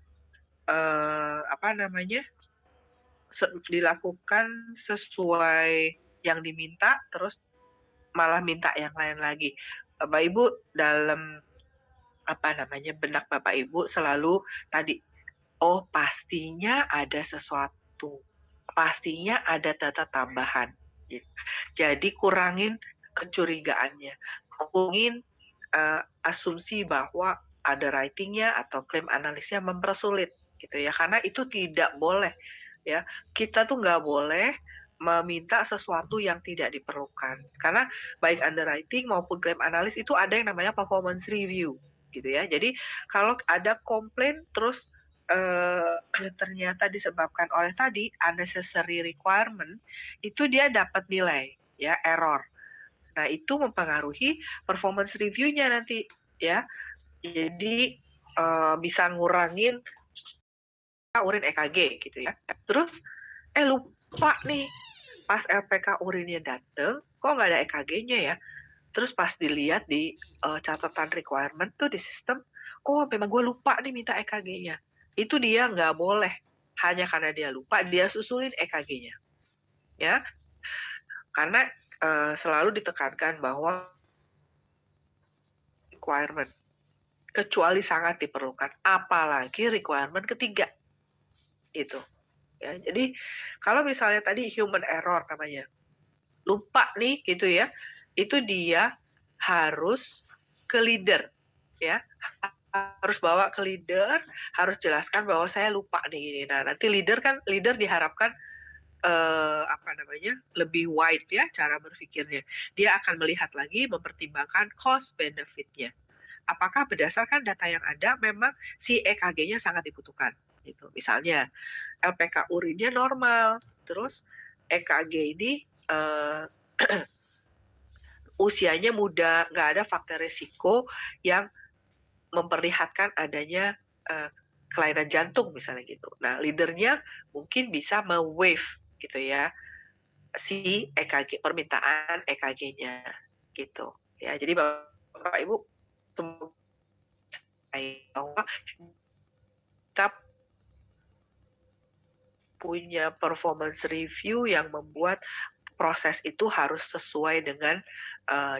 A: dilakukan sesuai yang diminta, terus malah minta yang lain lagi. Bapak Ibu dalam benak Bapak Ibu selalu tadi, oh pastinya ada sesuatu, pastinya ada data tambahan, gitu. Jadi kurangin kecurigaannya, kurangin asumsi bahwa underwriting-nya atau claim analisnya mempersulit, gitu ya, karena itu tidak boleh, ya. Kita tuh nggak boleh meminta sesuatu yang tidak diperlukan, karena baik underwriting maupun claim analis itu ada yang namanya performance review, gitu ya. Jadi kalau ada komplain terus ternyata disebabkan oleh tadi unnecessary requirement, itu dia dapat nilai, ya, error. Nah, itu mempengaruhi performance review-nya nanti, ya. Jadi bisa ngurangin urin EKG, gitu ya. Terus lupa nih, pas LPK urinnya dateng, kok nggak ada EKG-nya ya? Terus pas dilihat di catatan requirement tuh di sistem, oh memang gue lupa nih minta EKG-nya. Itu dia nggak boleh, hanya karena dia lupa, dia susulin EKG-nya, ya. Karena selalu ditekankan bahwa requirement, kecuali sangat diperlukan, apalagi requirement ketiga, itu. Ya, jadi kalau misalnya tadi human error namanya, lupa nih gitu ya, itu dia harus ke leader, ya, harus bawa ke leader, harus jelaskan bahwa saya lupa nih ini. Nah, nanti leader diharapkan lebih wide ya cara berpikirnya. Dia akan melihat lagi, mempertimbangkan cost benefit-nya. Apakah berdasarkan data yang ada memang si EKG-nya sangat dibutuhkan, gitu. Misalnya LPK urinnya normal, terus EKG ini usianya muda, nggak ada faktor risiko yang memperlihatkan adanya kelainan jantung misalnya gitu. Nah, leadernya mungkin bisa me-wave gitu ya, si EKG, permintaan EKG-nya gitu. Ya, jadi Bapak Ibu bahwa kita punya performance review yang membuat proses itu harus sesuai dengan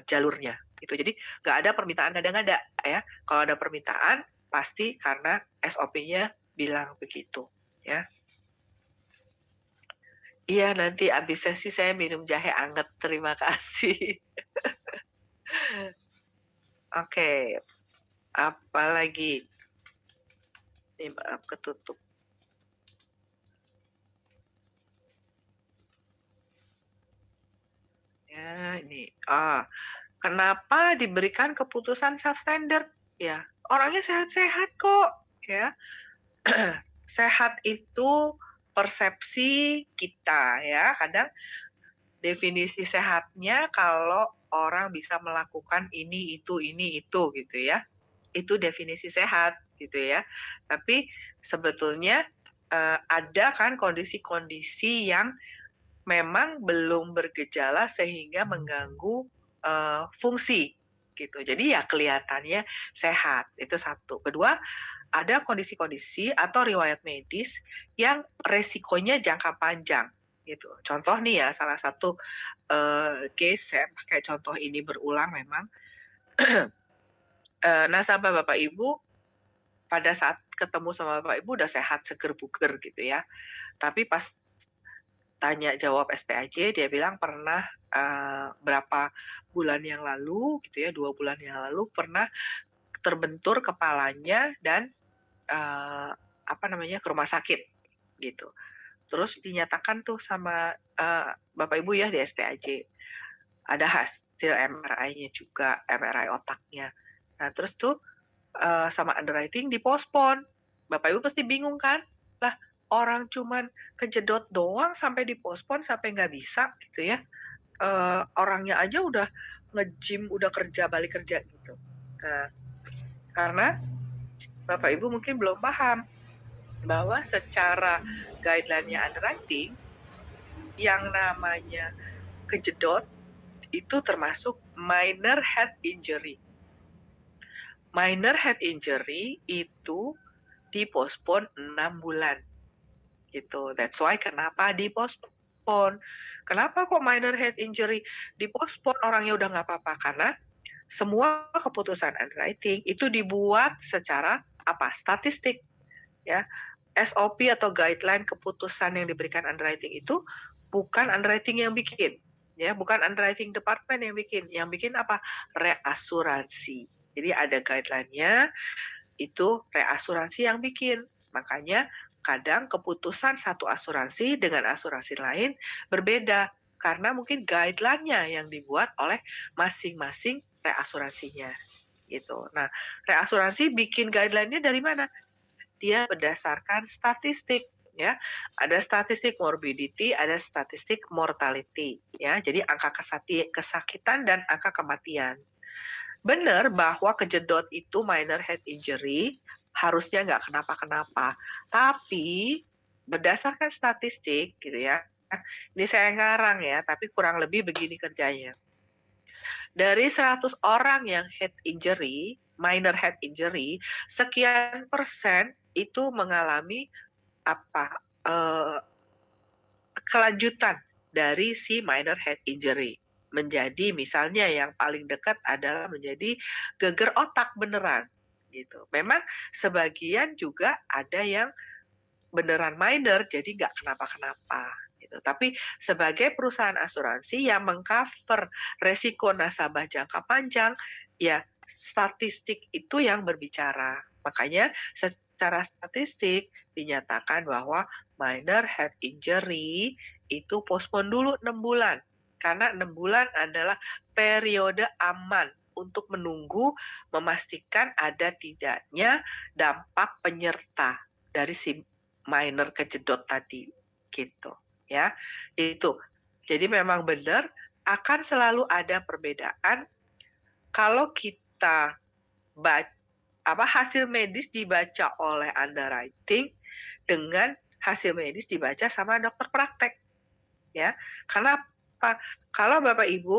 A: jalurnya gitu. Jadi nggak ada permintaan ngada-ngada ya. Kalau ada permintaan pasti karena SOP-nya bilang begitu ya. Iya, nanti habis sesi saya minum jahe anget. Terima kasih. Oke, apa lagi? Nih, maaf ketutup. Ya, ini. Kenapa diberikan keputusan substandard? Ya, orangnya sehat-sehat kok, ya. Sehat itu persepsi kita ya. Kadang definisi sehatnya kalau orang bisa melakukan ini itu gitu ya. Itu definisi sehat gitu ya. Tapi sebetulnya ada kan kondisi-kondisi yang memang belum bergejala sehingga mengganggu fungsi gitu. Jadi ya kelihatannya sehat. Itu satu. Kedua, ada kondisi-kondisi atau riwayat medis yang resikonya jangka panjang gitu. Contoh nih ya, salah satu case saya pakai contoh ini berulang memang. Nasabah Bapak Ibu pada saat ketemu sama Bapak Ibu udah sehat, seger buger gitu ya. Tapi pas tanya jawab SPAJ, dia bilang pernah berapa bulan yang lalu gitu ya, 2 bulan yang lalu pernah terbentur kepalanya dan ke rumah sakit gitu. Terus dinyatakan tuh sama Bapak Ibu ya di SPAJ. Ada hasil MRI-nya juga, MRI otaknya. Nah, terus tuh sama underwriting dipospon. Bapak Ibu pasti bingung kan? Lah, orang cuman kejedot doang sampai dipospon, sampai nggak bisa gitu ya. Orangnya aja udah nge-gym, udah kerja, balik kerja gitu. Nah, karena Bapak Ibu mungkin belum paham bahwa secara guideline-nya underwriting, yang namanya kejedot itu termasuk minor head injury. Minor head injury itu dipospon 6 bulan. Gitu. That's why kenapa dipospon. Kenapa kok minor head injury dipospon, orangnya udah nggak apa-apa? Karena semua keputusan underwriting itu dibuat secara statistik ya. SOP atau guideline keputusan yang diberikan underwriting itu bukan underwriting yang bikin ya, bukan underwriting department yang bikin. Yang bikin apa? Reasuransi. Jadi ada guideline-nya, itu reasuransi yang bikin. Makanya kadang keputusan satu asuransi dengan asuransi lain berbeda karena mungkin guideline-nya yang dibuat oleh masing-masing reasuransinya gitu. Nah, reasuransi bikin guideline-nya dari mana? Dia berdasarkan statistik ya. Ada statistik morbidity, ada statistik mortality ya. Jadi angka kesakitan dan angka kematian. Benar bahwa kejedot itu minor head injury, harusnya nggak kenapa-kenapa. Tapi berdasarkan statistik gitu ya, ini saya ngarang ya, tapi kurang lebih begini kerjanya. Dari 100 orang yang head injury, minor head injury, sekian persen itu mengalami kelanjutan dari si minor head injury. Menjadi misalnya yang paling dekat adalah menjadi geger otak beneran gitu. Memang sebagian juga ada yang beneran minor jadi nggak kenapa-kenapa gitu. Tapi sebagai perusahaan asuransi yang mengcover resiko nasabah jangka panjang, ya statistik itu yang berbicara. Makanya secara statistik dinyatakan bahwa minor head injury itu postpone dulu 6 bulan. Karena 6 bulan adalah periode aman untuk menunggu memastikan ada tidaknya dampak penyerta dari si minor kejedot tadi gitu ya. Itu. Jadi memang benar akan selalu ada perbedaan kalau kita hasil medis dibaca oleh underwriting dengan hasil medis dibaca sama dokter praktek, ya. Karena apa? Kalau Bapak Ibu,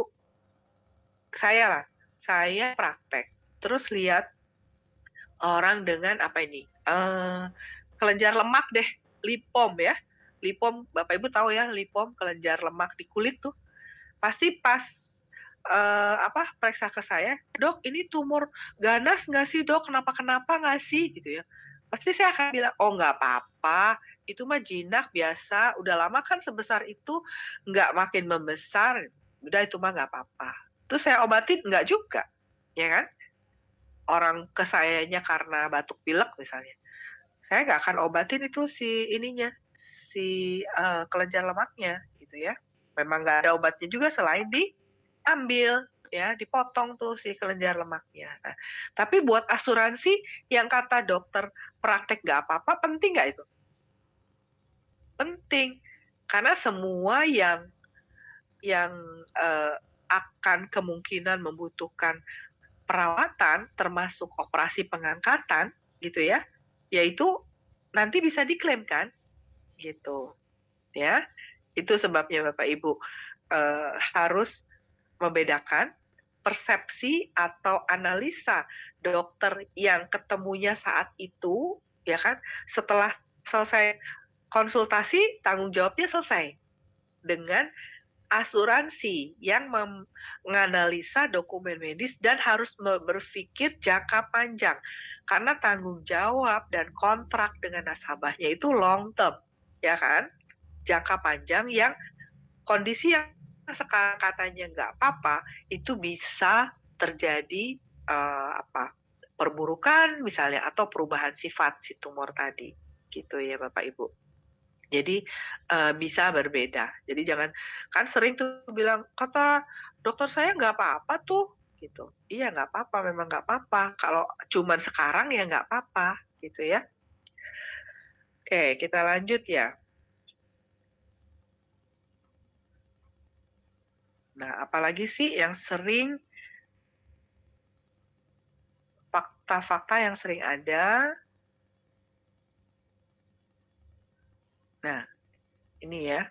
A: saya praktek, terus lihat orang dengan kelenjar lemak deh, lipom ya. Lipom, Bapak Ibu tahu ya, lipom, kelenjar lemak di kulit tuh. Pasti pas periksa ke saya, "Dok, ini tumor ganas nggak sih, Dok? Kenapa-kenapa nggak sih?" Gitu ya. Pasti saya akan bilang, "Oh, nggak apa-apa, itu mah jinak biasa, udah lama kan sebesar itu, nggak makin membesar, udah itu mah nggak apa-apa." Terus saya obatin, nggak juga, ya kan? Orang ke sayanya karena batuk pilek misalnya, saya nggak akan obatin itu kelenjar lemaknya, gitu ya. Memang nggak ada obatnya juga selain diambil, ya, dipotong tuh si kelenjar lemaknya. Nah, tapi buat asuransi yang kata dokter praktek nggak apa-apa, penting nggak itu? Penting, karena semua yang akan kemungkinan membutuhkan perawatan, termasuk operasi pengangkatan, gitu ya, yaitu nanti bisa diklaim kan, gitu, ya. Itu sebabnya Bapak Ibu harus membedakan persepsi atau analisa dokter yang ketemunya saat itu, ya kan, setelah selesai konsultasi, tanggung jawabnya selesai, dengan asuransi yang menganalisa dokumen medis dan harus berpikir jangka panjang. Karena tanggung jawab dan kontrak dengan nasabahnya itu long term, ya kan? Jangka panjang yang kondisi yang sekarang katanya nggak apa-apa, itu bisa terjadi perburukan misalnya atau perubahan sifat si tumor tadi, gitu ya Bapak Ibu. Jadi bisa berbeda. Jadi jangan, kan sering tuh bilang, "Kata dokter saya nggak apa-apa tuh," gitu. Iya nggak apa-apa, memang nggak apa-apa. Kalau cuman sekarang ya nggak apa-apa, gitu ya. Oke, kita lanjut ya. Nah, apalagi sih yang sering, fakta-fakta yang sering ada. Nah, ini ya,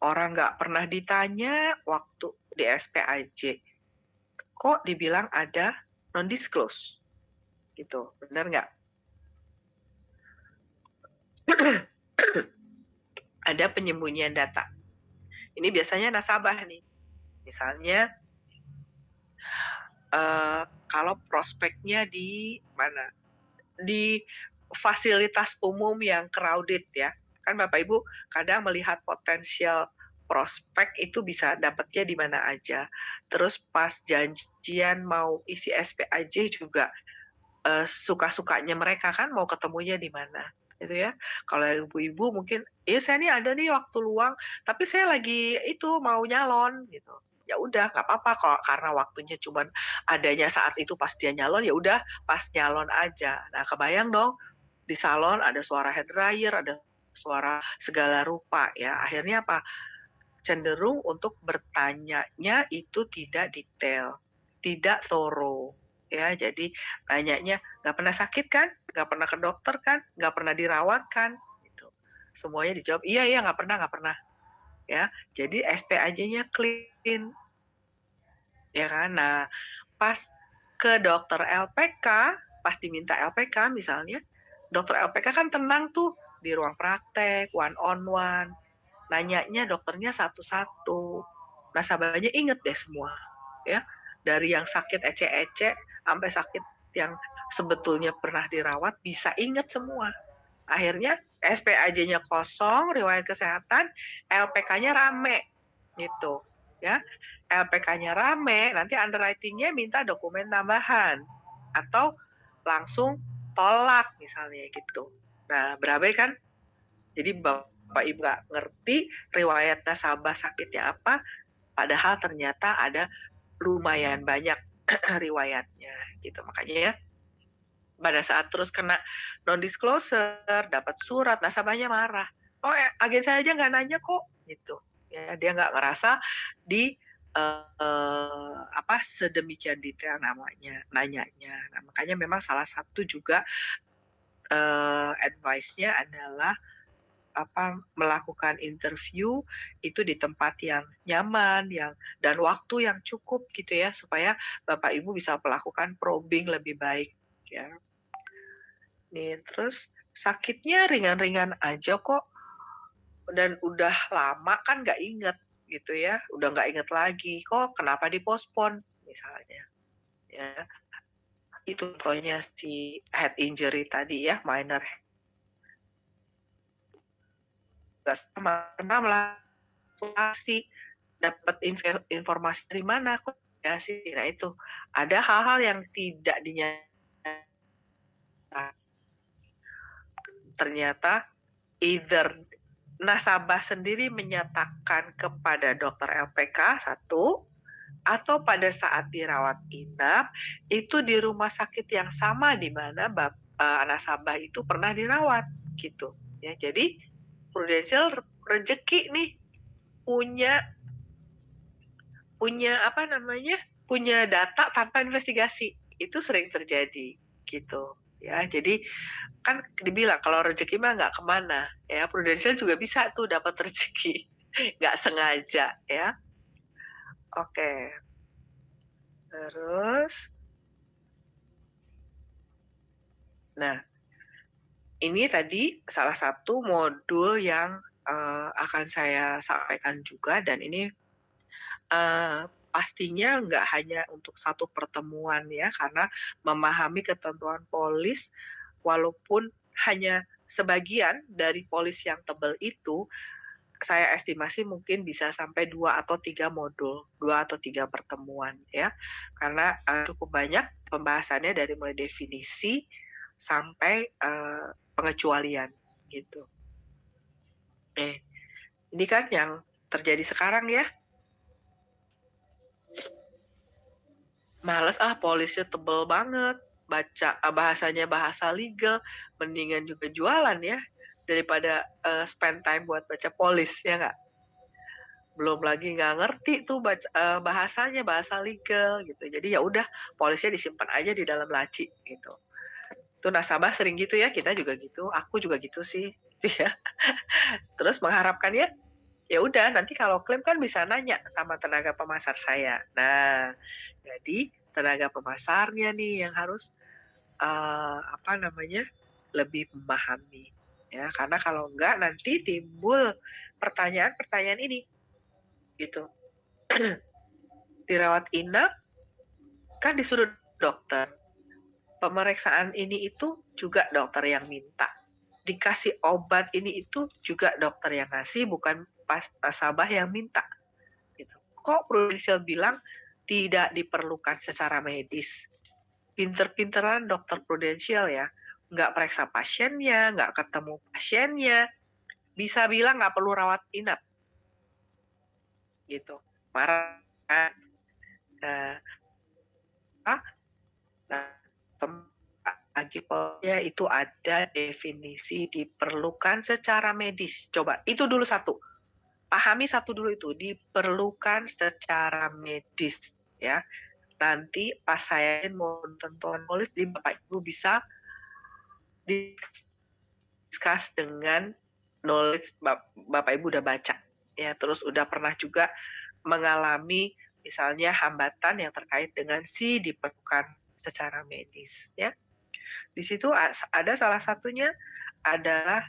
A: orang nggak pernah ditanya waktu di SPAJ, kok dibilang ada non-disclose? Gitu, benar nggak? Ada penyembunyian data. Ini biasanya nasabah nih. Misalnya, kalau prospeknya di mana? Di fasilitas umum yang crowded ya. Kan Bapak Ibu kadang melihat potensial prospek itu bisa dapatnya di mana aja. Terus pas janjian mau isi SPAJ juga suka-sukanya mereka kan mau ketemunya di mana, gitu ya. Kalau ibu-ibu mungkin, saya nih ada nih waktu luang, tapi saya lagi itu mau nyalon," gitu. Ya udah nggak apa-apa kalau karena waktunya cuman adanya saat itu pas dia nyalon, ya udah pas nyalon aja. Nah, kebayang dong di salon ada suara hair dryer, ada suara segala rupa ya. Akhirnya apa? Cenderung untuk bertanyanya itu tidak detail, tidak thorough. Ya, jadi nanyanya, "Nggak pernah sakit kan? Nggak pernah ke dokter kan? Nggak pernah dirawat kan?" Gitu. Semuanya dijawab, "Iya, iya, nggak pernah, nggak pernah." Ya, jadi SPAJ-nya clean. Ya kan? Nah, pas ke dokter LPK, pas diminta LPK misalnya, dokter LPK kan tenang tuh di ruang praktek, one on one. Nanyanya dokternya satu-satu. Nasabahnya inget deh semua. Ya, dari yang sakit ecek-ecek sampai sakit yang sebetulnya pernah dirawat bisa inget semua. Akhirnya SPAJ-nya kosong, riwayat kesehatan, LPK-nya rame gitu ya. LPK-nya rame, nanti underwriting-nya minta dokumen tambahan atau langsung tolak misalnya gitu. Nah, berabe kan? Jadi Bapak Ibu nggak ngerti riwayat nasabah sakitnya apa, padahal ternyata ada lumayan banyak riwayatnya gitu. Makanya ya, pada saat terus kena non-disclosure, dapat surat, nasabahnya marah. "Oh, agen saya aja nggak nanya kok," gitu. Ya, dia nggak ngerasa sedemikian detail nanyanya. Nah, makanya memang salah satu juga advice-nya adalah melakukan interview itu di tempat yang nyaman, dan waktu yang cukup gitu ya, supaya Bapak Ibu bisa melakukan probing lebih baik ya. Nih, terus sakitnya ringan-ringan aja kok, dan udah lama kan nggak inget gitu ya, udah nggak inget lagi, kok kenapa dipospon misalnya ya. Itu contohnya si head injury tadi ya, minor head. Nggak sama, pernah konsultasi, dapat informasi dari mana kok ya sih. Nah itu, ada hal-hal yang tidak dinyatakan, ternyata either nasabah sendiri menyatakan kepada dokter LPK satu, atau pada saat dirawat inap itu di rumah sakit yang sama di mana nasabah itu pernah dirawat gitu ya. Jadi Prudential rezeki nih, punya punya data tanpa investigasi. Itu sering terjadi gitu ya. Jadi kan dibilang kalau rezeki mah nggak kemana ya, Prudential juga bisa tuh dapat rezeki nggak sengaja ya. Oke, terus nah ini tadi salah satu modul yang akan saya sampaikan juga, dan ini pastinya nggak hanya untuk satu pertemuan ya, karena memahami ketentuan polis walaupun hanya sebagian dari polis yang tebal itu, saya estimasi mungkin bisa sampai 2 atau 3 modul, 2 atau 3 pertemuan ya. Karena cukup banyak pembahasannya dari mulai definisi sampai pengecualian gitu. Ini kan yang terjadi sekarang ya. Males polisnya tebel banget, baca bahasanya bahasa legal, mendingan juga jualan ya daripada spend time buat baca polis ya nggak. Belum lagi nggak ngerti tuh bahasanya, bahasa legal gitu. Jadi ya udah, polisnya disimpan aja di dalam laci gitu. Tuh nasabah sering gitu ya, kita juga gitu, aku juga gitu sih ya. Terus mengharapkannya ya udah nanti kalau klaim kan bisa nanya sama tenaga pemasar saya. Nah, jadi tenaga pemasarnya nih yang harus lebih memahami ya, karena kalau enggak nanti timbul pertanyaan-pertanyaan ini gitu. Dirawat inap kan disuruh dokter, pemeriksaan ini itu juga dokter yang minta, dikasih obat ini itu juga dokter yang ngasih, bukan nasabah yang minta gitu. Kok Prudential bilang tidak diperlukan secara medis? Pinter-pinteran dokter Prudential ya, nggak periksa pasiennya, nggak ketemu pasiennya, bisa bilang nggak perlu rawat inap gitu. Marah kan? Itu ada definisi diperlukan secara medis. Coba itu dulu satu, pahami satu dulu, itu diperlukan secara medis ya. Nanti pas saya mau tentuan polis, Bapak Ibu bisa discuss dengan knowledge Bapak Ibu udah baca ya, terus udah pernah juga mengalami misalnya hambatan yang terkait dengan si diperlukan secara medis ya. Di situ ada salah satunya adalah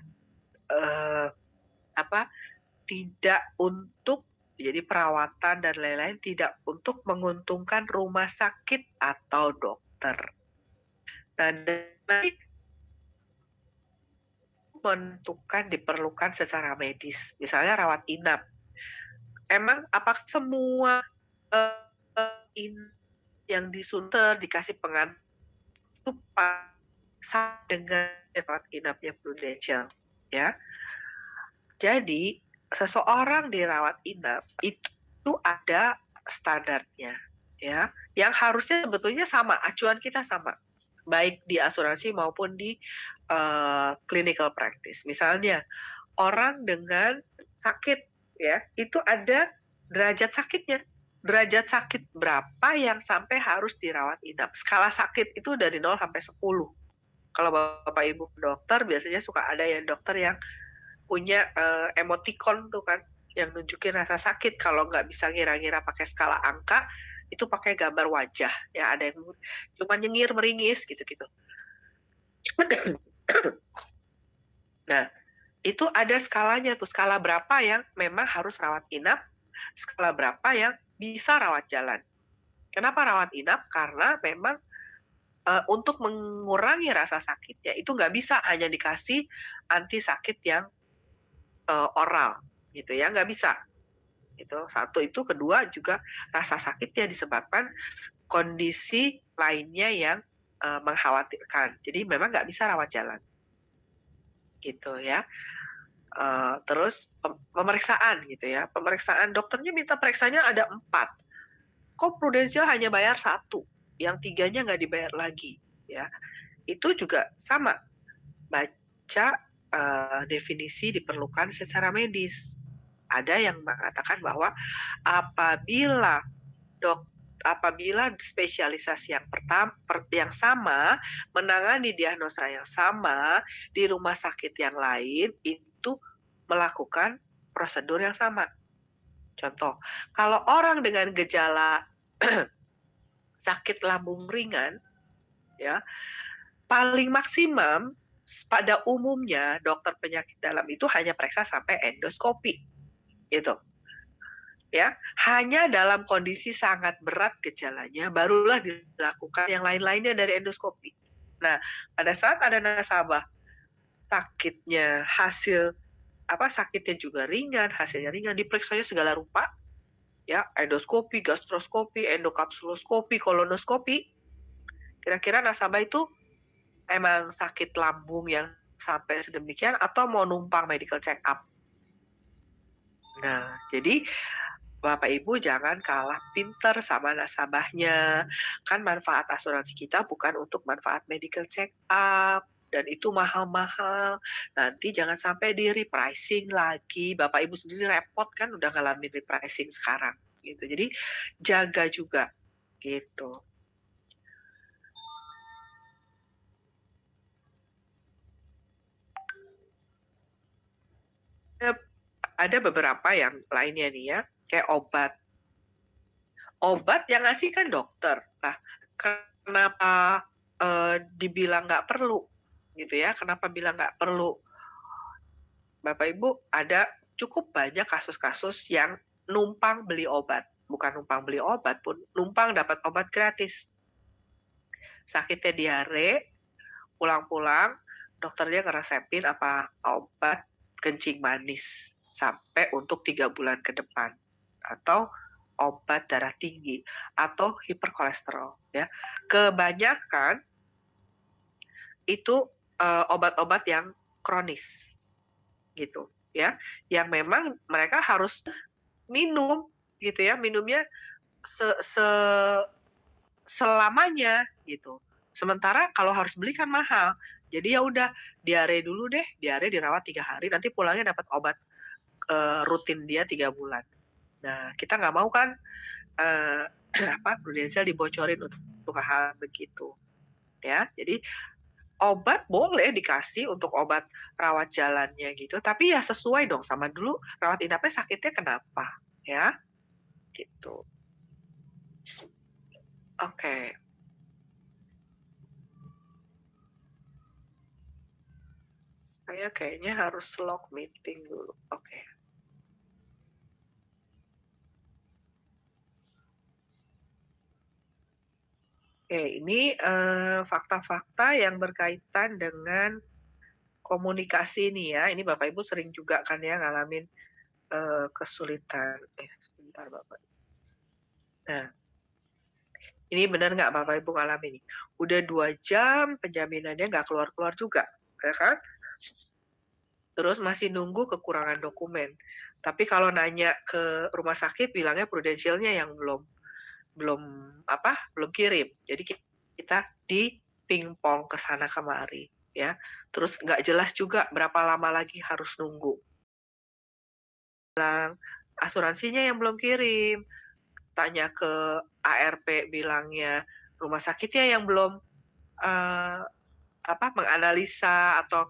A: tidak untuk jadi perawatan dan lain-lain, tidak untuk menguntungkan rumah sakit atau dokter. Dan menentukan diperlukan secara medis, misalnya rawat inap. Emang apakah semua yang disunter dikasih pengantin itu sama dengan rawat inapnya Prudential ya? Jadi seseorang dirawat inap itu ada standarnya ya, yang harusnya sebetulnya sama, acuan kita sama, baik di asuransi maupun di clinical practice. Misalnya orang dengan sakit ya, itu ada derajat sakitnya. derajat sakit berapa yang sampai harus dirawat inap. Skala sakit itu dari 0 sampai 10. Kalau Bapak Ibu dokter biasanya suka ada yang dokter yang punya emoticon tuh kan, yang nunjukin rasa sakit. Kalau nggak bisa ngira-ngira pakai skala angka, itu pakai gambar wajah. Ya ada yang cuma nyengir meringis gitu-gitu. Nah, itu ada skalanya tuh, skala berapa yang memang harus rawat inap, skala berapa yang bisa rawat jalan. Kenapa rawat inap? Karena memang untuk mengurangi rasa sakitnya itu nggak bisa hanya dikasih anti sakit yang oral gitu ya, nggak bisa. Itu satu, itu kedua juga rasa sakitnya disebabkan kondisi lainnya yang mengkhawatirkan. Jadi memang nggak bisa rawat jalan gitu ya. Terus pemeriksaan gitu ya, pemeriksaan dokternya minta periksanya ada 4. Kok Prudential hanya bayar 1, yang 3-nya nggak dibayar lagi ya. Itu juga sama, baca definisi diperlukan secara medis. Ada yang mengatakan bahwa apabila spesialisasi yang sama menangani diagnosa yang sama di rumah sakit yang lain itu melakukan prosedur yang sama. Contoh, kalau orang dengan gejala sakit lambung ringan, ya paling maksimum pada umumnya dokter penyakit dalam itu hanya periksa sampai endoskopi, gitu. Ya, hanya dalam kondisi sangat berat gejalanya barulah dilakukan yang lain-lainnya dari endoskopi. Nah, pada saat ada nasabah sakitnya sakitnya juga ringan, hasilnya ringan, diperiksanya segala rupa, ya, endoskopi, gastroskopi, endokapsuloskopi, kolonoskopi. Kira-kira nasabah itu emang sakit lambung yang sampai sedemikian atau mau numpang medical check up? Nah, jadi Bapak Ibu jangan kalah pinter sama nasabahnya. Kan manfaat asuransi kita bukan untuk manfaat medical check up. Dan itu mahal-mahal. Nanti jangan sampai di repricing lagi. Bapak Ibu sendiri repot kan udah ngalamin repricing sekarang. Gitu. Jadi jaga juga. Gitu. Ada beberapa yang lainnya nih ya. Kayak obat. Obat yang ngasih kan dokter. Nah, kenapa dibilang nggak perlu gitu ya? Kenapa bilang nggak perlu? Bapak Ibu, ada cukup banyak kasus-kasus yang numpang beli obat. Bukan numpang beli obat pun, numpang dapat obat gratis. Sakitnya diare, pulang-pulang, dokternya ngeresepin obat kencing manis sampai untuk 3 bulan ke depan. Atau obat darah tinggi atau hiperkolesterol ya. Kebanyakan itu obat-obat yang kronis gitu ya, yang memang mereka harus minum gitu ya, minumnya selamanya gitu. Sementara kalau harus beli kan mahal. Jadi ya udah diare dulu deh, diare dirawat 3 hari, nanti pulangnya dapat obat rutin dia 3 bulan. Nah, kita nggak mau kan Prudential dibocorin untuk hal begitu. Ya, jadi obat boleh dikasih untuk obat rawat jalannya gitu, tapi ya sesuai dong sama dulu rawat inapnya sakitnya kenapa, ya. Gitu. Oke. Saya kayaknya harus log meeting dulu. Oke. Oke, ini fakta-fakta yang berkaitan dengan komunikasi nih ya. Ini Bapak Ibu sering juga kan ya ngalamin kesulitan. Sebentar Bapak. Nah, ini benar nggak Bapak Ibu ngalamin nih? Udah 2 jam penjaminannya nggak keluar-keluar juga, ya kan? Terus masih nunggu kekurangan dokumen. Tapi kalau nanya ke rumah sakit bilangnya Prudentialnya yang belum kirim. Jadi kita di pingpong ke sana kemari ya. Terus nggak jelas juga berapa lama lagi harus nunggu. Bilang asuransinya yang belum kirim. tanya ke ARP bilangnya rumah sakitnya yang belum menganalisa atau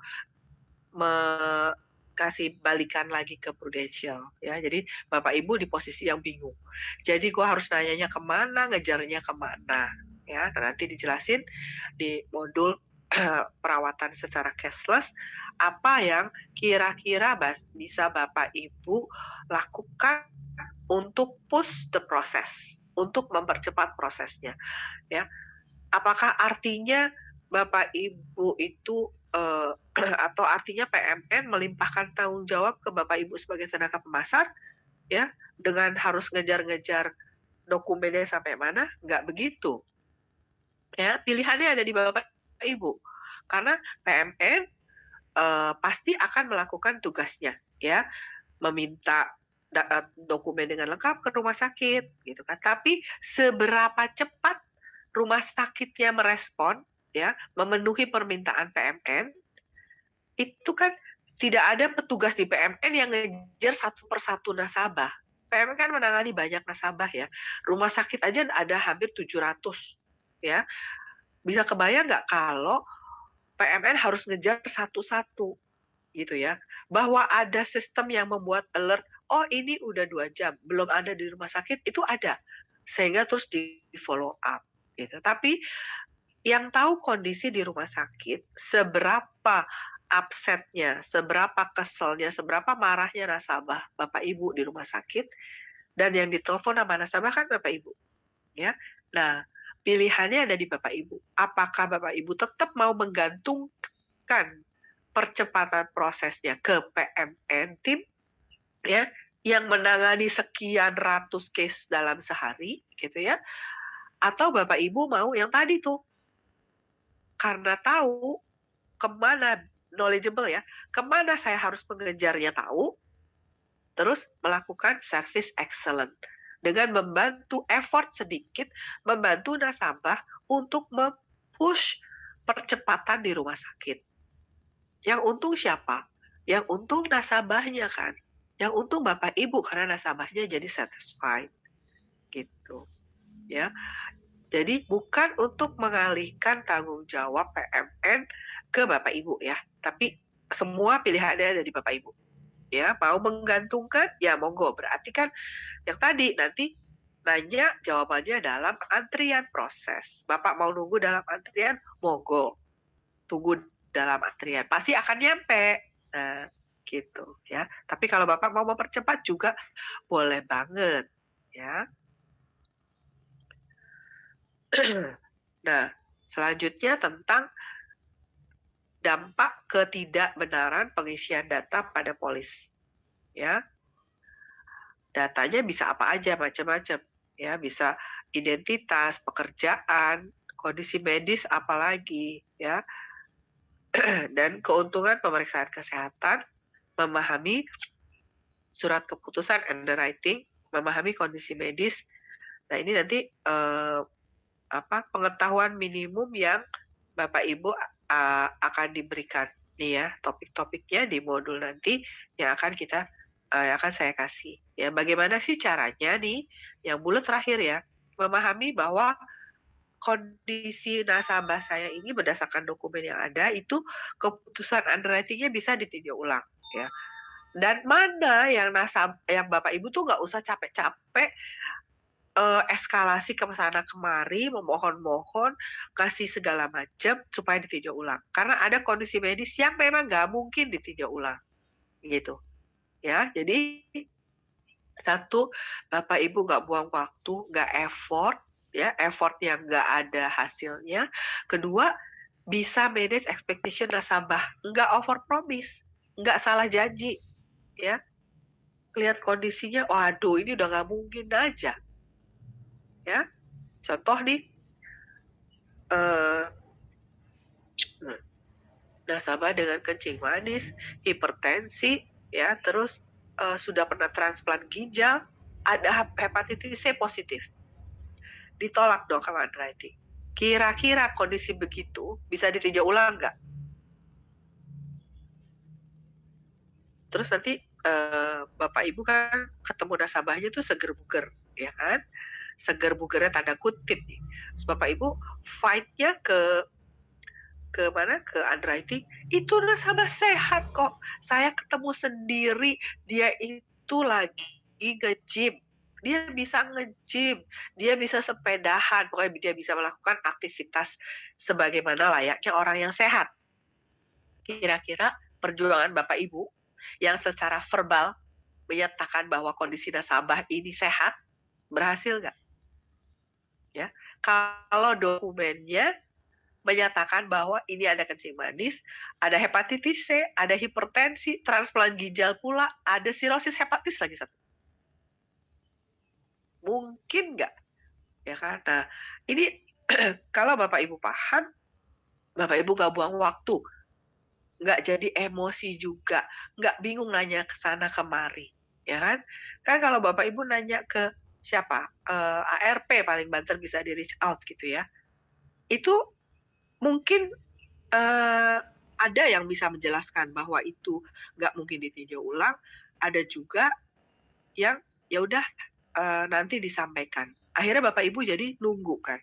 A: kasih balikan lagi ke Prudential ya. Jadi Bapak Ibu di posisi yang bingung. Jadi gua harus nanyanya kemana, ngejarnya kemana ya. Dan nanti dijelasin di modul perawatan secara cashless apa yang kira-kira bisa Bapak Ibu lakukan untuk push the process, untuk mempercepat prosesnya ya. Apakah artinya Bapak Ibu itu atau artinya PMN melimpahkan tanggung jawab ke Bapak Ibu sebagai tenaga pemasar ya dengan harus ngejar-ngejar dokumennya sampai mana? Nggak begitu. Ya, pilihannya ada di Bapak Ibu. Karena PMN pasti akan melakukan tugasnya ya, meminta dokumen dengan lengkap ke rumah sakit gitu kan. Tapi seberapa cepat rumah sakitnya merespon ya, memenuhi permintaan PMN, itu kan tidak ada petugas di PMN yang ngejar satu persatu nasabah. PMN kan menangani banyak nasabah ya. Rumah sakit aja ada hampir 700 ya. Bisa kebayang nggak kalau PMN harus ngejar satu-satu gitu ya. Bahwa ada sistem yang membuat alert, oh ini udah 2 jam, belum ada di rumah sakit, itu ada. Sehingga terus di follow up gitu. Tapi yang tahu kondisi di rumah sakit, seberapa upsetnya, seberapa keselnya, seberapa marahnya nasabah Bapak Ibu di rumah sakit, dan yang ditelepon sama nasabah kan Bapak Ibu. Ya. Nah, pilihannya ada di Bapak Ibu. Apakah Bapak Ibu tetap mau menggantungkan percepatan prosesnya ke PMN tim ya yang menangani sekian ratus case dalam sehari gitu ya, atau Bapak Ibu mau yang tadi tuh karena tahu kemana knowledgeable ya, kemana saya harus mengejarnya tahu, terus melakukan service excellent dengan membantu effort sedikit, membantu nasabah untuk mempush percepatan di rumah sakit. Yang untung siapa? Yang untung nasabahnya kan. Yang untung Bapak Ibu karena nasabahnya jadi satisfied. Gitu. Ya. Jadi bukan untuk mengalihkan tanggung jawab PMN ke Bapak Ibu ya, tapi semua pilihannya ada di Bapak Ibu. Ya, mau menggantungkan ya monggo. Berarti kan yang tadi nanti nanya jawabannya dalam antrian proses. Bapak mau nunggu dalam antrian, monggo. Tunggu dalam antrian. Pasti akan nyampe. Nah, gitu ya. Tapi kalau Bapak mau mempercepat juga boleh banget ya. Nah, selanjutnya tentang dampak ketidakbenaran pengisian data pada polis. Ya, datanya bisa apa aja, macam-macam. Ya, bisa identitas, pekerjaan, kondisi medis, apalagi ya. Dan keuntungan pemeriksaan kesehatan, memahami surat keputusan underwriting, memahami kondisi medis. Nah, ini nanti pengetahuan minimum yang Bapak Ibu akan diberikan nih ya, topik-topiknya di modul nanti yang akan saya kasih. Ya, bagaimana sih caranya nih? Yang bulat terakhir ya, memahami bahwa kondisi nasabah saya ini berdasarkan dokumen yang ada itu keputusan underwriting-nya bisa ditinjau ulang ya. Dan mana yang Bapak Ibu tuh nggak usah capek-capek eskalasi ke sana kemari, memohon-mohon, kasih segala macam supaya ditinjau ulang. Karena ada kondisi medis yang memang nggak mungkin ditinjau ulang, gitu. Ya, jadi satu, Bapak Ibu nggak buang waktu, nggak effort, ya, effort yang nggak ada hasilnya. Kedua, bisa manage expectation nasabah, nggak over promise, nggak salah janji, ya. Lihat kondisinya, waduh ini udah nggak mungkin aja. Ya, contoh nih, nasabah dengan kencing manis, hipertensi, ya, terus sudah pernah transplant ginjal, ada hepatitis C positif, ditolak dong sama underwriting. Kira-kira kondisi begitu bisa ditinjau ulang nggak? Terus nanti Bapak Ibu kan ketemu nasabahnya tuh seger buger, ya kan? seger bugernya tanda kutip nih. Terus Bapak Ibu fight-nya ke mana, ke underwriting, itu nasabah sehat kok. Saya ketemu sendiri, dia itu lagi nge-gym. Dia bisa nge-gym, dia bisa sepedahan, pokoknya dia bisa melakukan aktivitas sebagaimana layaknya orang yang sehat. Kira-kira perjuangan Bapak Ibu yang secara verbal menyatakan bahwa kondisi nasabah ini sehat, berhasil nggak? Ya, kalau dokumennya menyatakan bahwa ini ada kencing manis, ada hepatitis C, ada hipertensi, transplant ginjal pula, ada sirosis hepatis lagi satu. Mungkin nggak? Ya kan? Nah, ini kalau Bapak Ibu paham, Bapak Ibu nggak buang waktu, nggak jadi emosi juga, nggak bingung nanya ke sana kemari, ya kan? Kan kalau Bapak Ibu nanya ke siapa, ARP paling banter bisa di reach out gitu ya, itu mungkin ada yang bisa menjelaskan bahwa itu nggak mungkin ditinjau ulang, ada juga yang ya udah nanti disampaikan. Akhirnya Bapak Ibu jadi nunggu kan,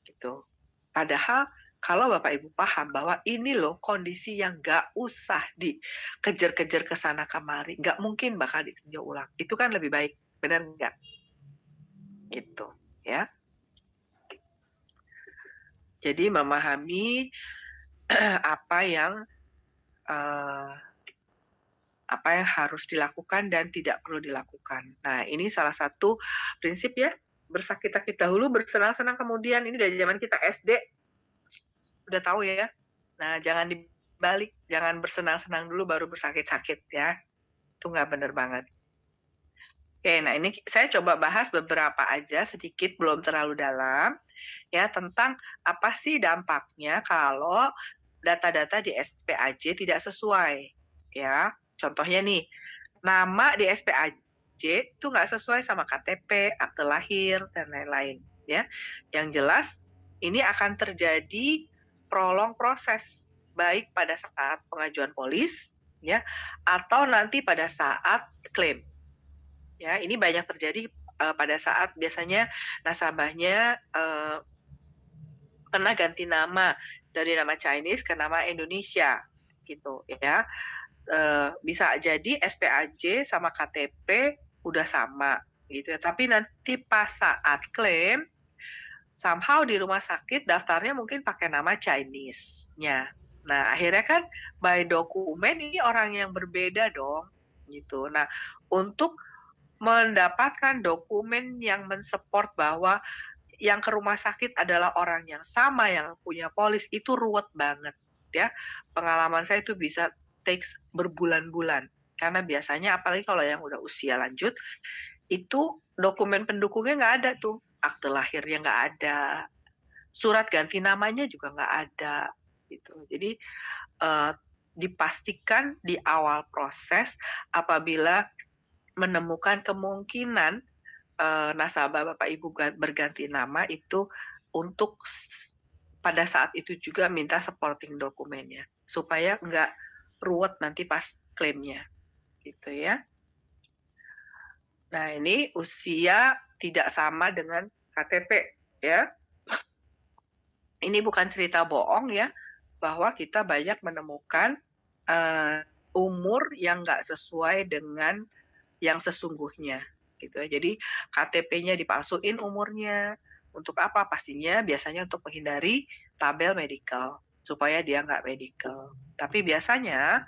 A: gitu. Padahal kalau Bapak Ibu paham bahwa ini loh kondisi yang nggak usah dikejar-kejar ke sana kemari, nggak mungkin bakal ditinjau ulang. Itu kan lebih baik, benar nggak? Gitu, ya. Jadi memahami apa yang harus dilakukan dan tidak perlu dilakukan. Nah, ini salah satu prinsip ya, bersakit-sakit dahulu, bersenang-senang kemudian. Ini dari zaman kita SD udah tahu ya. Nah, jangan dibalik, jangan bersenang-senang dulu baru bersakit-sakit ya. Itu nggak bener banget. Oke, nah ini saya coba bahas beberapa aja sedikit, belum terlalu dalam ya, tentang apa sih dampaknya kalau data-data di SPAJ tidak sesuai ya. Contohnya nih, nama di SPAJ itu nggak sesuai sama KTP, akte lahir, dan lain-lain ya. Yang jelas ini akan terjadi prolong proses, baik pada saat pengajuan polis ya, atau nanti pada saat klaim. Ya, ini banyak terjadi pada saat biasanya nasabahnya pernah ganti nama dari nama Chinese ke nama Indonesia gitu ya. Bisa jadi SPAJ sama KTP udah sama gitu ya, tapi nanti pas saat klaim somehow di rumah sakit daftarnya mungkin pakai nama Chinese-nya. Nah, akhirnya kan by dokumen ini orang yang berbeda dong gitu. Nah, untuk mendapatkan dokumen yang mensupport bahwa yang ke rumah sakit adalah orang yang sama yang punya polis, itu ruwet banget ya. Pengalaman saya itu bisa takes berbulan-bulan, karena biasanya apalagi kalau yang udah usia lanjut itu dokumen pendukungnya nggak ada tuh, akte lahirnya nggak ada, surat ganti namanya juga nggak ada gitu. Jadi dipastikan di awal proses apabila menemukan kemungkinan nasabah Bapak Ibu berganti nama itu untuk pada saat itu juga minta supporting dokumennya supaya nggak ruwet nanti pas klaimnya gitu ya. Nah, ini usia tidak sama dengan KTP ya. Ini bukan cerita bohong ya, bahwa kita banyak menemukan umur yang nggak sesuai dengan yang sesungguhnya gitu ya. Jadi KTP-nya dipalsuin umurnya. Untuk apa? Pastinya biasanya untuk menghindari tabel medical supaya dia nggak medical. Tapi biasanya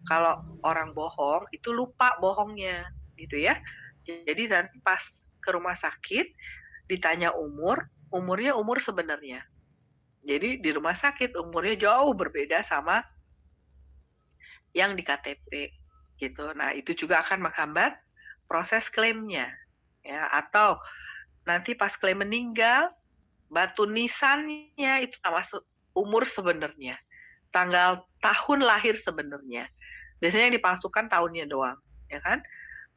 A: kalau orang bohong itu lupa bohongnya gitu ya. Jadi nanti pas ke rumah sakit ditanya umurnya umur sebenarnya. Jadi di rumah sakit umurnya jauh berbeda sama yang di KTP gitu. Nah, itu juga akan menghambat proses klaimnya ya. Atau nanti pas klaim meninggal, batu nisannya itu masuk umur sebenarnya, tanggal tahun lahir sebenarnya. Biasanya yang dipalsukan tahunnya doang, ya kan?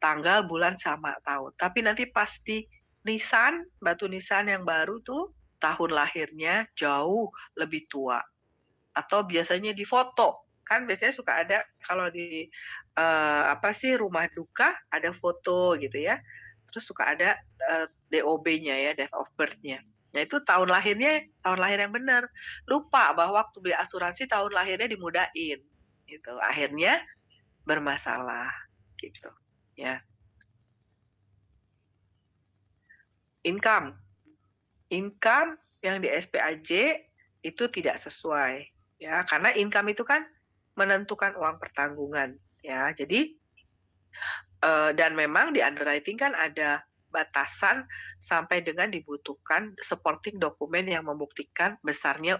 A: Tanggal, bulan, sama tahun. Tapi nanti pas di nisan, batu nisan yang baru tuh, tahun lahirnya jauh lebih tua. Atau biasanya di foto. Kan biasanya suka ada kalau di rumah duka ada foto gitu ya. terus suka ada DOB-nya ya, date of birth-nya. Nah itu tahun lahir yang benar. Lupa bahwa waktu beli asuransi tahun lahirnya dimudain. Gitu. Akhirnya bermasalah gitu ya. Income yang di SPAJ itu tidak sesuai ya, karena income itu kan menentukan uang pertanggungan ya. Jadi dan memang di underwriting kan ada batasan sampai dengan dibutuhkan supporting dokumen yang membuktikan besarnya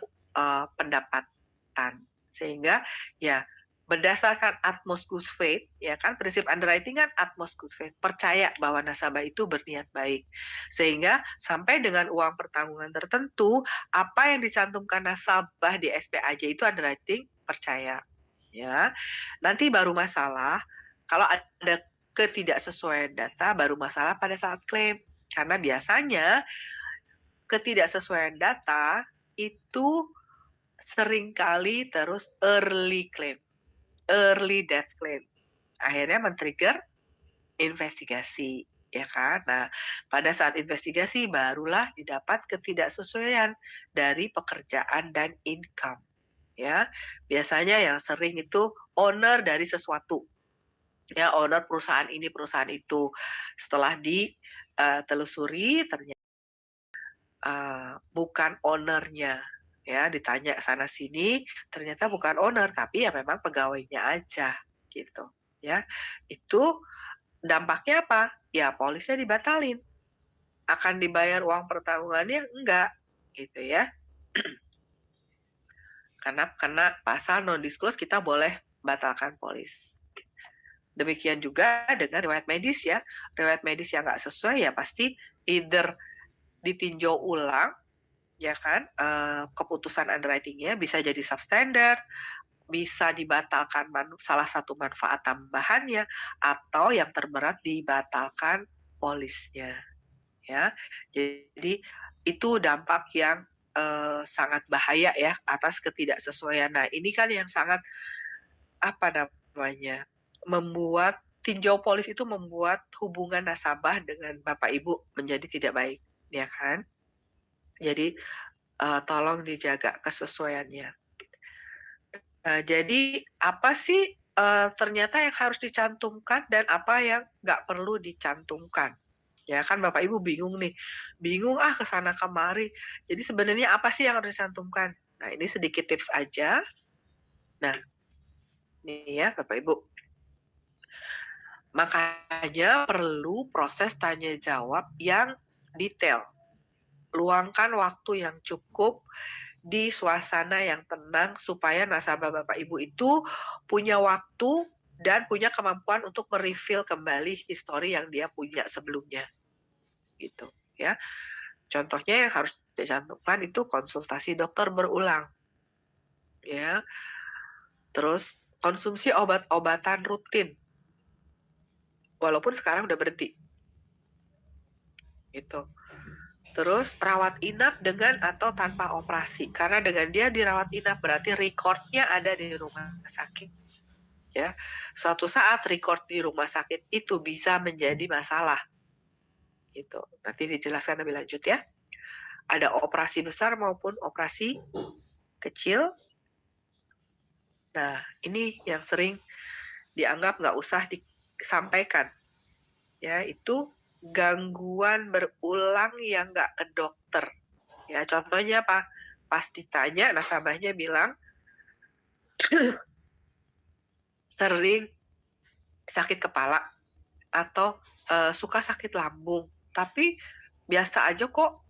A: pendapatan, sehingga ya berdasarkan utmost good faith, ya kan, prinsip underwriting kan utmost good faith, percaya bahwa nasabah itu berniat baik, sehingga sampai dengan uang pertanggungan tertentu, apa yang dicantumkan nasabah di SPAJ itu underwriting percaya, ya. Nanti baru masalah kalau ada ketidaksesuaian data, baru masalah pada saat klaim, karena biasanya ketidaksesuaian data itu seringkali terus early death claim. Akhirnya men-trigger investigasi, ya kan? Nah, pada saat investigasi barulah didapat ketidaksesuaian dari pekerjaan dan income. Ya, biasanya yang sering itu owner dari sesuatu. Ya, owner perusahaan ini, perusahaan itu. Setelah ditelusuri ternyata bukan ownernya. Ya, ditanya sana sini, ternyata bukan owner, tapi ya memang pegawainya aja gitu ya. Itu dampaknya apa? Ya polisnya dibatalin, akan dibayar uang pertanggungannya enggak gitu ya. Karena pasal non disclose kita boleh batalkan polis. Demikian juga dengan riwayat medis ya, riwayat medis yang nggak sesuai ya pasti either ditinjau ulang ya kan, keputusan underwriting-nya bisa jadi substandard, bisa dibatalkan salah satu manfaat tambahannya, atau yang terberat dibatalkan polisnya ya. Jadi itu dampak yang sangat bahaya ya atas ketidaksesuaian. Nah ini kan yang sangat membuat tinjau polis itu membuat hubungan nasabah dengan Bapak Ibu menjadi tidak baik, ya kan? Jadi tolong dijaga kesesuaiannya. Jadi apa sih ternyata yang harus dicantumkan dan apa yang nggak perlu dicantumkan? Ya kan Bapak Ibu bingung nih, bingung kesana kemari. Jadi sebenarnya apa sih yang harus dicantumkan? Nah ini sedikit tips aja. Nah ini ya Bapak Ibu. Makanya perlu proses tanya jawab yang detail. Luangkan waktu yang cukup di suasana yang tenang supaya nasabah Bapak Ibu itu punya waktu dan punya kemampuan untuk merefill kembali histori yang dia punya sebelumnya. Gitu ya. Contohnya yang harus dicantumkan itu konsultasi dokter berulang. Ya. Terus konsumsi obat-obatan rutin. Walaupun sekarang udah berhenti. Gitu. Terus rawat inap dengan atau tanpa operasi. Karena dengan dia dirawat inap berarti recordnya ada di rumah sakit. Ya, suatu saat record di rumah sakit itu bisa menjadi masalah. Gitu. Nanti dijelaskan lebih lanjut ya. Ada operasi besar maupun operasi kecil. Nah, ini yang sering dianggap nggak usah disampaikan. Ya, itu gangguan berulang yang nggak ke dokter. Ya, contohnya apa? Pas ditanya, nasabahnya bilang sering sakit kepala atau suka sakit lambung, tapi biasa aja kok,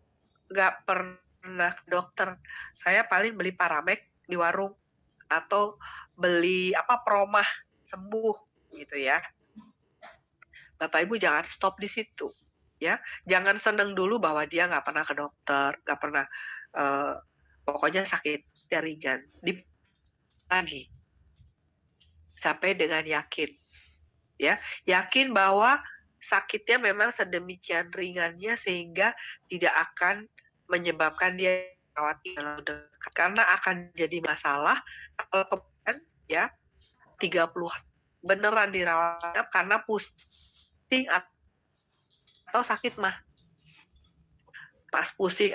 A: nggak pernah ke dokter. Saya paling beli Paramek di warung atau beli Promah sembuh gitu ya. Bapak Ibu jangan stop di situ ya. Jangan seneng dulu bahwa dia nggak pernah ke dokter, nggak pernah pokoknya sakitnya ringan. Lagi sampai dengan yakin ya, yakin bahwa sakitnya memang sedemikian ringannya sehingga tidak akan menyebabkan dia rawat inap dekat, karena akan jadi masalah kalau kemudian ya 30 beneran dirawat inap karena pusing atau sakit mah. Pas pusing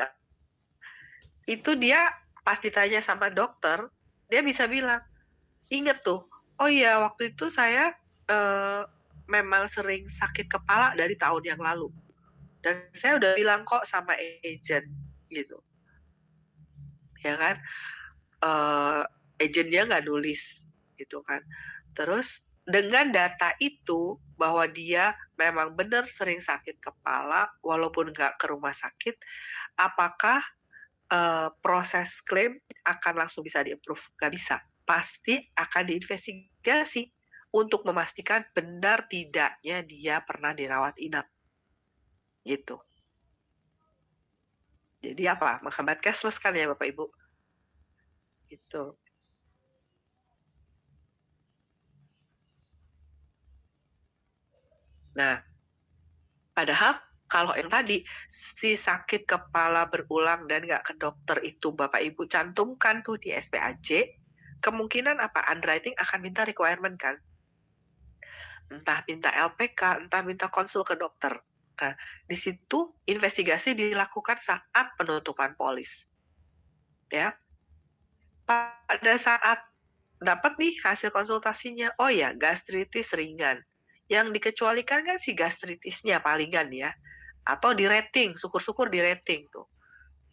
A: itu dia pas ditanya sama dokter, dia bisa bilang, inget tuh, oh iya waktu itu saya memang sering sakit kepala dari tahun yang lalu. Dan saya udah bilang kok sama agent gitu, ya kan? Agentnya nggak nulis gitu kan. Terus dengan data itu bahwa dia memang benar sering sakit kepala walaupun nggak ke rumah sakit, apakah proses klaim akan langsung bisa di-approve? Nggak bisa. Pasti akan diinvestigasi untuk memastikan benar tidaknya dia pernah dirawat inap. Gitu. Jadi apa? Menghambat cashless kan ya Bapak Ibu? Gitu. Nah, padahal kalau yang tadi, si sakit kepala berulang dan nggak ke dokter itu Bapak Ibu cantumkan tuh di SPAJ, kemungkinan apa? Underwriting akan minta requirement kan? Entah minta LPK, entah minta konsul ke dokter. Nah, di situ investigasi dilakukan saat penutupan polis. Ya, pada saat dapat nih hasil konsultasinya, oh ya gastritis ringan. Yang dikecualikan kan si gastritisnya palingan ya. Atau di rating, syukur-syukur di rating tuh.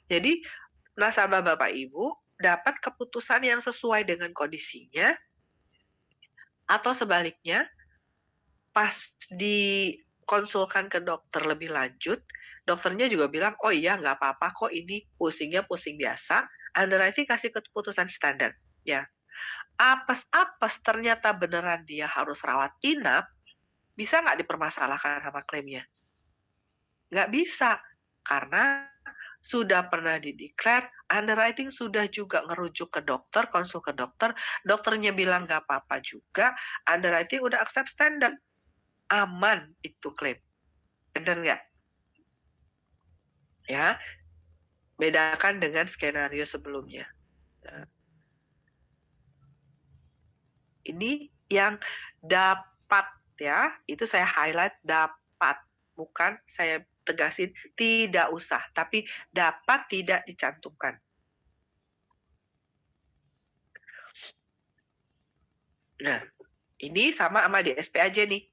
A: Jadi nasabah Bapak Ibu dapat keputusan yang sesuai dengan kondisinya, atau sebaliknya pas dikonsulkan ke dokter lebih lanjut, dokternya juga bilang, oh iya nggak apa-apa kok ini pusingnya pusing biasa, underwriting kasih keputusan standar. Ya, apes-apes ternyata beneran dia harus rawat inap, bisa nggak dipermasalahkan sama klaimnya? Nggak bisa, karena sudah pernah dideklar, underwriting sudah juga ngerujuk ke dokter, konsul ke dokter, dokternya bilang nggak apa-apa juga, underwriting udah accept standar. Aman itu klaim. Benar nggak? Ya, bedakan dengan skenario sebelumnya. Nah, ini yang dapat ya, itu saya highlight dapat, bukan saya tegasin tidak usah, tapi dapat tidak dicantumkan. Nah, ini sama di SP aja nih.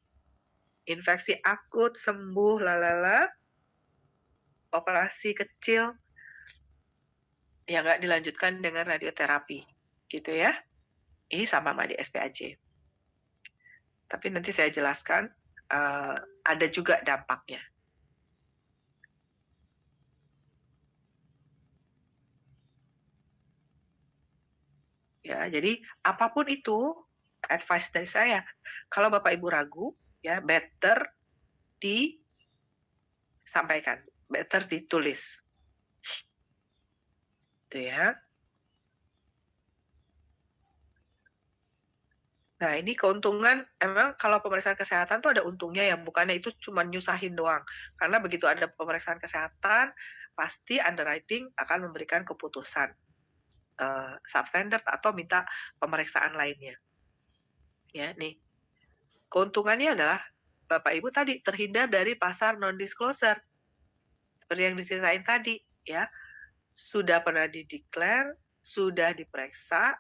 A: Infeksi akut, sembuh, lalala, operasi kecil, yang nggak dilanjutkan dengan radioterapi. Gitu ya. Ini sama di SPAJ. Tapi nanti saya jelaskan, ada juga dampaknya. Ya, jadi apapun itu, advice dari saya, kalau Bapak Ibu ragu, ya better disampaikan, better ditulis. Itu ya. Nah, ini keuntungan, emang kalau pemeriksaan kesehatan tuh ada untungnya ya, bukannya itu cuma nyusahin doang. Karena begitu ada pemeriksaan kesehatan, pasti underwriting akan memberikan keputusan substandard atau minta pemeriksaan lainnya. Ya, nih. Keuntungannya adalah Bapak Ibu tadi terhindar dari pasar non-disclosure. Seperti yang diceritain tadi, ya. Sudah pernah dideklar, sudah diperiksa,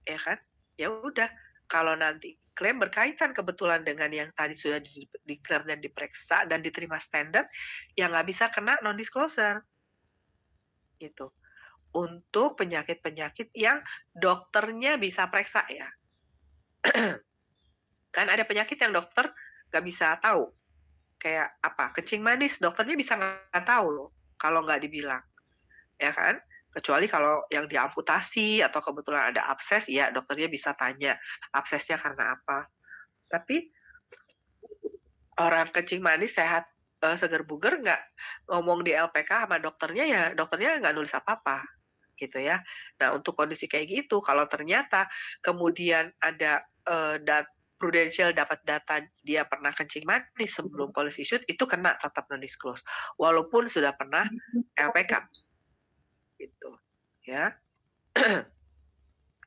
A: ya kan? Ya udah, kalau nanti klaim berkaitan kebetulan dengan yang tadi sudah dideklar dan diperiksa dan diterima standar, ya nggak bisa kena non-disclosure. Gitu. Untuk penyakit-penyakit yang dokternya bisa periksa ya. Kan ada penyakit yang dokter nggak bisa tahu. Kayak apa? Kencing manis, dokternya bisa nggak tahu loh kalau nggak dibilang. Ya kan? Kecuali kalau yang diamputasi atau kebetulan ada abses, ya dokternya bisa tanya absesnya karena apa. Tapi orang kencing manis sehat, seger buger nggak ngomong di LPK sama dokternya, ya dokternya nggak nulis apa-apa gitu ya. Nah untuk kondisi kayak gitu, kalau ternyata kemudian ada Prudential dapat data dia pernah kencing manis sebelum policy issued, itu kena tetap non-disclose walaupun sudah pernah LPK gitu ya.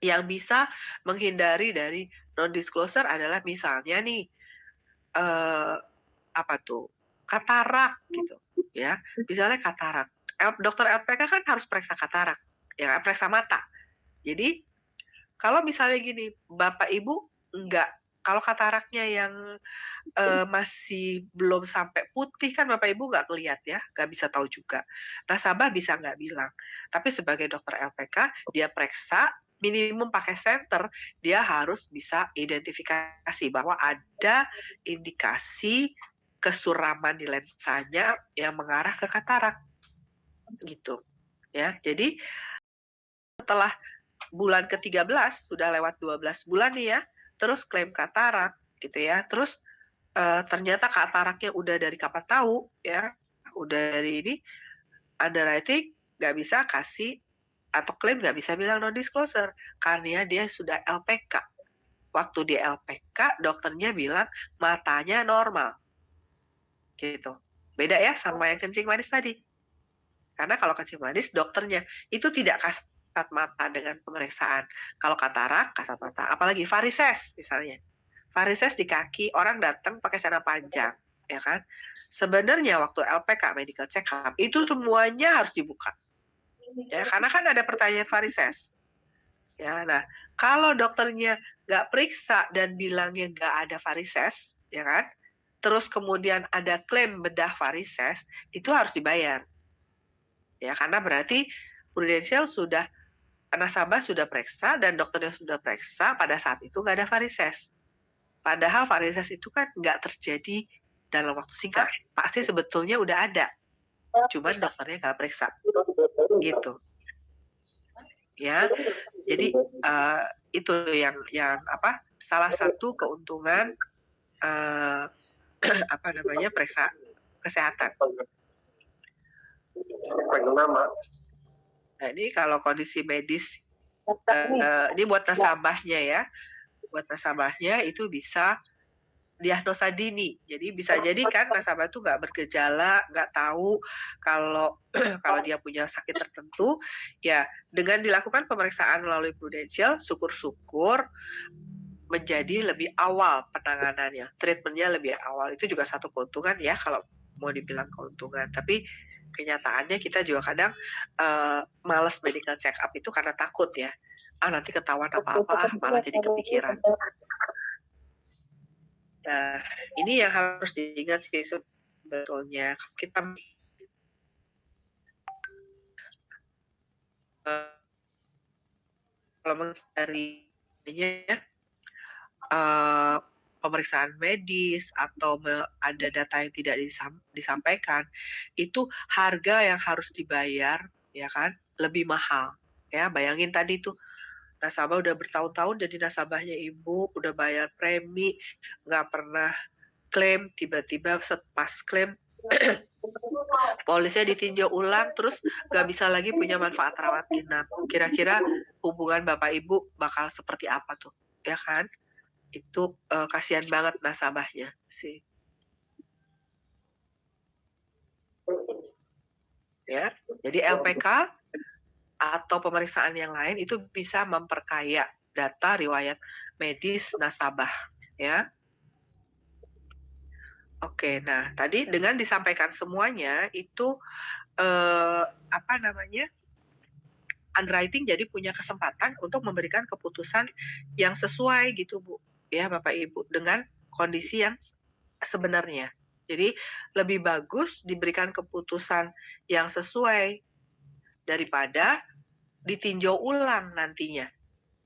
A: Yang bisa menghindari dari non-disclosure adalah misalnya nih apa tuh, katarak gitu ya, misalnya katarak. Dokter LPK kan harus periksa katarak, ya periksa mata. Jadi kalau misalnya gini, Bapak Ibu kalau kataraknya yang masih belum sampai putih kan Bapak Ibu nggak ngelihat ya, nggak bisa tahu juga. Nasabah bisa nggak bilang. Tapi sebagai dokter LPK, dia periksa, minimum pakai senter, dia harus bisa identifikasi bahwa ada indikasi kesuraman di lensanya yang mengarah ke katarak. Gitu. Ya, jadi setelah bulan ke-13, sudah lewat 12 bulan nih ya, terus klaim katarak gitu ya, terus ternyata kataraknya udah dari kapan tahu ya, udah dari ini, underwriting nggak bisa kasih atau klaim nggak bisa bilang non disclosure karena dia sudah LPK. Waktu dia LPK, dokternya bilang matanya normal, gitu. Beda ya sama yang kencing manis tadi. Karena kalau kencing manis, dokternya itu tidak kasat mata dengan pemeriksaan. Kalau katarak, kasat mata. Apalagi varises misalnya. Varises di kaki, orang datang pakai celana panjang, ya kan? Sebenarnya waktu LPK, medical check up, itu semuanya harus dibuka. Ya, karena kan ada pertanyaan varises. Ya, nah, kalau dokternya nggak periksa dan bilangnya nggak ada varises, ya kan? Terus kemudian ada klaim bedah varises, itu harus dibayar. Ya, karena berarti Prudential sudah, nasabah sudah periksa dan dokternya sudah periksa, pada saat itu nggak ada varises. Padahal varises itu kan nggak terjadi dalam waktu singkat. Pasti sebetulnya udah ada. Cuman dokternya nggak periksa. Gitu. Ya. Jadi itu yang apa? Salah satu keuntungan apa namanya? Periksa kesehatan. Nah, ini kalau kondisi medis ini buat nasabahnya ya. Buat nasabahnya itu bisa diagnosa dini. Jadi bisa jadi kan nasabah itu nggak bergejala, nggak tahu kalau kalau dia punya sakit tertentu, ya dengan dilakukan pemeriksaan melalui Prudential, syukur-syukur menjadi lebih awal penanganannya, treatmentnya lebih awal. Itu juga satu keuntungan ya kalau mau dibilang keuntungan. Tapi kenyataannya kita juga kadang males medical check up itu karena takut ya. Nanti ketahuan apa-apa, malah jadi kepikiran. Nah, ini yang harus diingat sih sebetulnya. Kita kalau menghindarinya pemeriksaan medis atau ada data yang tidak disampaikan, itu harga yang harus dibayar, ya kan, lebih mahal. Ya, bayangin tadi tuh nasabah udah bertahun-tahun jadi nasabahnya ibu, udah bayar premi, nggak pernah klaim, tiba-tiba pas klaim polisnya ditinjau ulang, terus nggak bisa lagi punya manfaat rawat inap. Kira-kira hubungan Bapak Ibu bakal seperti apa tuh, ya kan? Itu kasihan banget nasabahnya sih. Ya, jadi LPK atau pemeriksaan yang lain itu bisa memperkaya data riwayat medis nasabah, ya. Oke, nah tadi dengan disampaikan semuanya itu apa namanya? Underwriting jadi punya kesempatan untuk memberikan keputusan yang sesuai gitu, Bu. Ya, Bapak Ibu, dengan kondisi yang sebenarnya. Jadi lebih bagus diberikan keputusan yang sesuai daripada ditinjau ulang nantinya.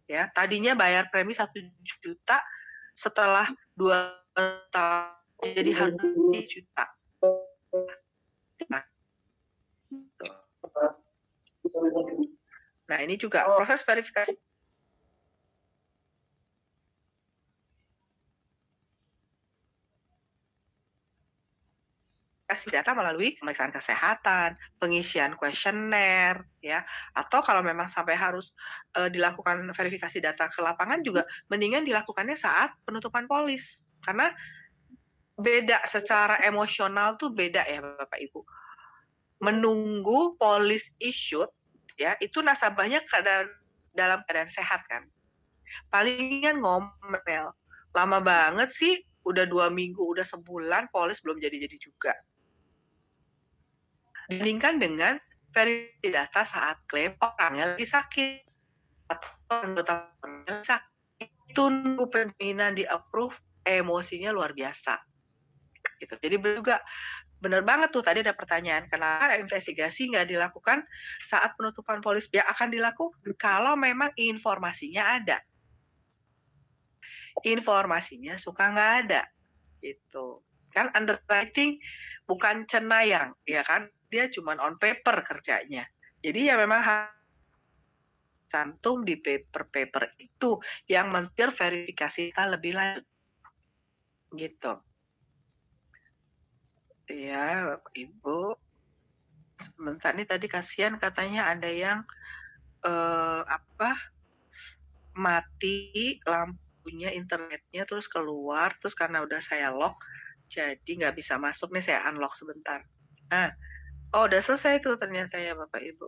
A: Ya, tadinya bayar premi 1 juta, setelah 2 tahun jadi harga 3 juta. Nah, ini juga proses verifikasi kasih data melalui pemeriksaan kesehatan, pengisian kuesioner, ya, atau kalau memang sampai harus dilakukan verifikasi data ke lapangan juga mendingan dilakukannya saat penutupan polis, karena beda secara emosional tuh beda ya Bapak Ibu. Menunggu polis issued, ya, itu nasabahnya dalam keadaan sehat kan. Palingan ngomel, lama banget sih, udah 2 minggu, udah sebulan, polis belum jadi-jadi juga. Bandingkan dengan verifikasi data saat klaim orangnya lagi sakit atau anggota keluarga sakit. Itu nunggu penjaminan di-approve, emosinya luar biasa. Gitu. Jadi juga benar banget tuh tadi ada pertanyaan, kenapa investigasi nggak dilakukan saat penutupan polis? Ya akan dilakukan kalau memang informasinya ada. Informasinya suka nggak ada. Gitu. Kan underwriting bukan cenayang, ya kan? Dia cuma on paper kerjanya. Jadi ya memang cantum di paper-paper itu yang verifikasi kita lebih lanjut. Gitu. Ya, Bapak Ibu. Sebentar nih tadi kasihan katanya ada yang mati lampunya, internetnya, terus keluar, terus karena udah saya lock, jadi nggak bisa masuk nih, saya unlock sebentar. Nah, udah selesai tuh ternyata ya Bapak Ibu.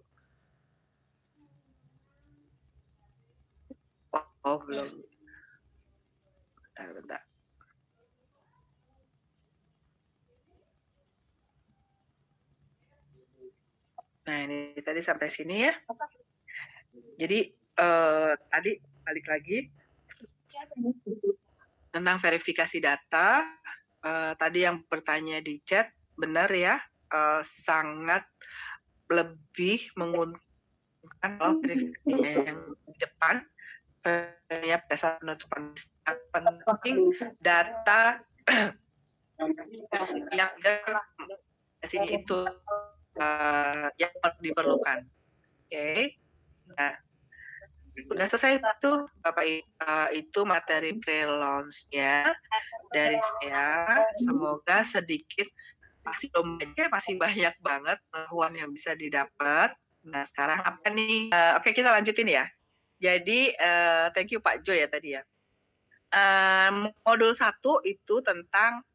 A: Belum. Bentar. Nah, ini tadi sampai sini ya. Jadi, tadi balik lagi tentang verifikasi data. Tadi yang bertanya di chat, benar ya, sangat lebih menguntungkan kalau verifikasinya yang di depan, ya pada saat penutupan penting data yang sini itu yang diperlukan. Oke. Nah, udah selesai itu Bapak itu materi pre-launch-nya dari saya. Semoga sedikit, masih banyak banget pengetahuan yang bisa didapat. Nah, sekarang apa nih? Oke, kita lanjutin ya. Jadi, thank you Pak Jo ya tadi ya. Modul 1 itu tentang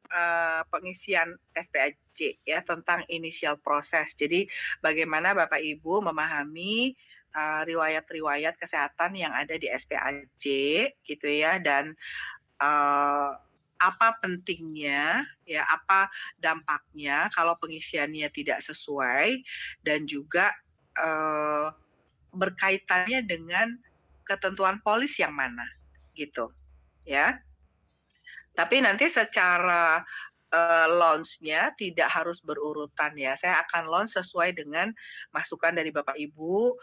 A: pengisian SPAJ ya, tentang initial proses. Jadi bagaimana Bapak Ibu memahami riwayat-riwayat kesehatan yang ada di SPAJ gitu ya, dan apa pentingnya ya, apa dampaknya kalau pengisiannya tidak sesuai, dan juga berkaitannya dengan ketentuan polis yang mana gitu ya. Tapi nanti secara launch-nya tidak harus berurutan ya. Saya akan launch sesuai dengan masukan dari Bapak Ibu,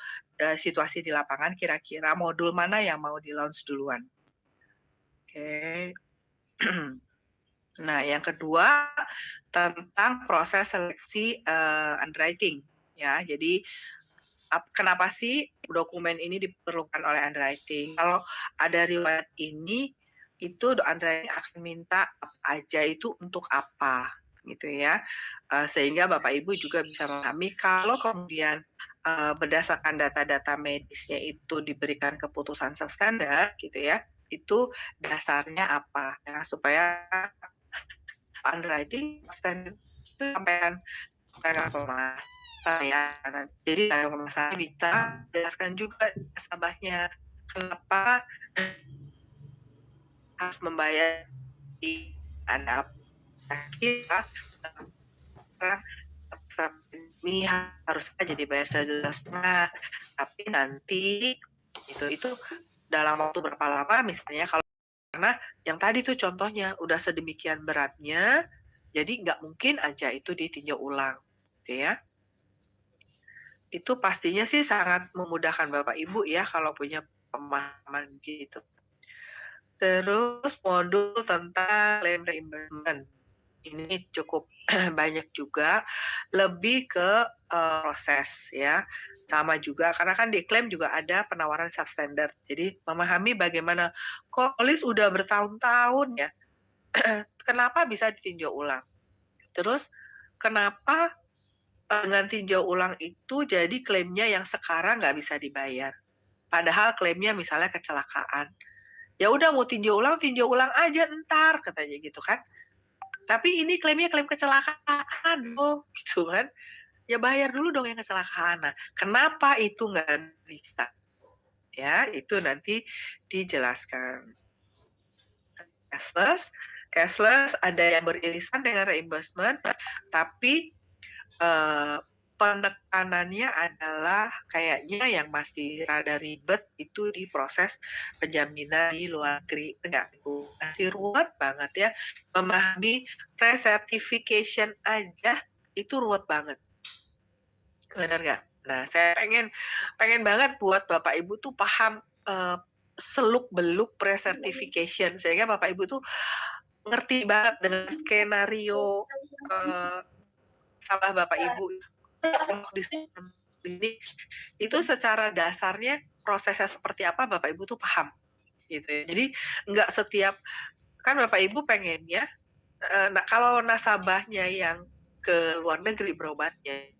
A: situasi di lapangan kira-kira modul mana yang mau di-launch duluan. Oke. Nah, yang kedua tentang proses seleksi underwriting ya. Jadi kenapa sih dokumen ini diperlukan oleh underwriting? Kalau ada riwayat ini, itu underwriting akan minta apa aja itu untuk apa gitu ya, sehingga Bapak Ibu juga bisa memahami kalau kemudian berdasarkan data-data medisnya itu diberikan keputusan substandard gitu ya, itu dasarnya apa ya, supaya underwriting standard itu sampaikan mereka pemasaran ya. Jadi pemasaran bisa jelaskan juga nasabahnya kenapa harus membayar di ada kita ini harus aja dibayar sejelasnya, tapi nanti itu dalam waktu berapa lama misalnya, kalau karena yang tadi tuh contohnya udah sedemikian beratnya, jadi nggak mungkin aja itu ditinjau ulang gitu ya. Itu pastinya sih sangat memudahkan Bapak Ibu ya kalau punya pemahaman gitu. Terus modul tentang claim reimbursement. Ini cukup banyak juga, lebih ke proses ya. Sama juga karena kan di klaim juga ada penawaran substandard. Jadi memahami bagaimana kok polis udah bertahun-tahun ya, kenapa bisa ditinjau ulang? Terus kenapa dengan tinjau ulang itu jadi klaimnya yang sekarang nggak bisa dibayar? Padahal klaimnya misalnya kecelakaan. Ya udah mau tinjau ulang aja entar katanya gitu kan. Tapi ini klaimnya klaim kecelakaan, gitu kan. Ya bayar dulu dong yang kecelakaan. Nah, kenapa itu nggak bisa? Ya, itu nanti dijelaskan. Cashless ada yang beririsan dengan reimbursement, tapi penekanannya adalah kayaknya yang masih rada ribet itu di proses penjaminan di luar negeri. Enggak, Bu, masih ruwet banget ya. Memahami pre-certification aja itu ruwet banget. Benar nggak? Nah, saya pengen banget buat Bapak Ibu tuh paham seluk-beluk pre-certification sehingga Bapak Ibu tuh ngerti banget dengan skenario salah Bapak Ibu di sini itu secara dasarnya prosesnya seperti apa Bapak Ibu tuh paham gitu ya. Jadi nggak setiap kan Bapak Ibu pengennya kalau nasabahnya yang ke luar negeri berobatnya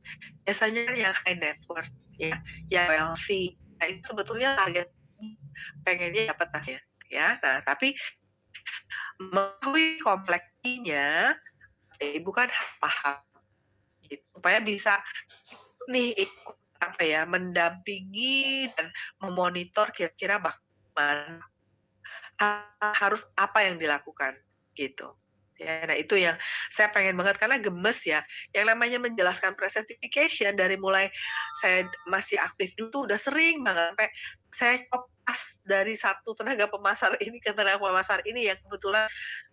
A: biasanya yang high net worth ya, yang wealthy. Nah, itu sebetulnya target pengennya dapat tasnya ya. Nah, tapi mengetahui kompleksinya Ibu kan paham gitu, supaya bisa nih ikut apa ya mendampingi dan memonitor kira-kira bagaimana harus apa yang dilakukan gitu. Ya, nah itu yang saya pengen banget karena gemes ya. Yang namanya menjelaskan pre-certification dari mulai saya masih aktif dulu udah sering banget sampai saya kopas dari satu tenaga pemasar ini ke tenaga pemasar ini yang kebetulan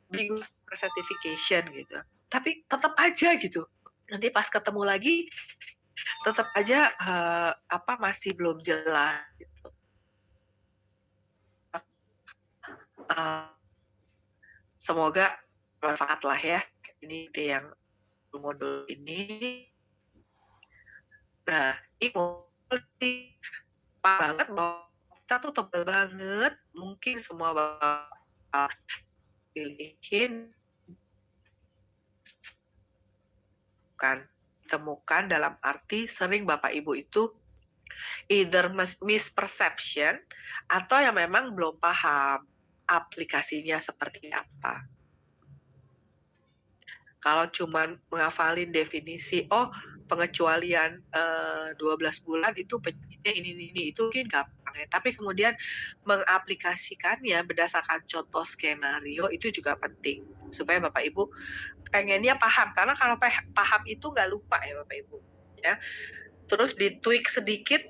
A: bingung pre-certification gitu. Tapi tetap aja gitu. Nanti pas ketemu lagi tetap aja masih belum jelas gitu. Semoga bermanfaat lah ya. Ini yang modul ini. Nah, ini modul banget bahwa kita tuh tebal banget. Mungkin semua Bapak pilihin kan temukan dalam arti sering Bapak Ibu itu either misperception atau yang memang belum paham aplikasinya seperti apa. Kalau cuman menghafalin definisi, pengecualian 12 bulan itu penyakitnya ini, itu mungkin gampang ya. Tapi kemudian mengaplikasikannya berdasarkan contoh skenario itu juga penting. Supaya Bapak Ibu pengennya paham. Karena kalau paham itu nggak lupa ya Bapak Ibu. Ya. Terus ditweak sedikit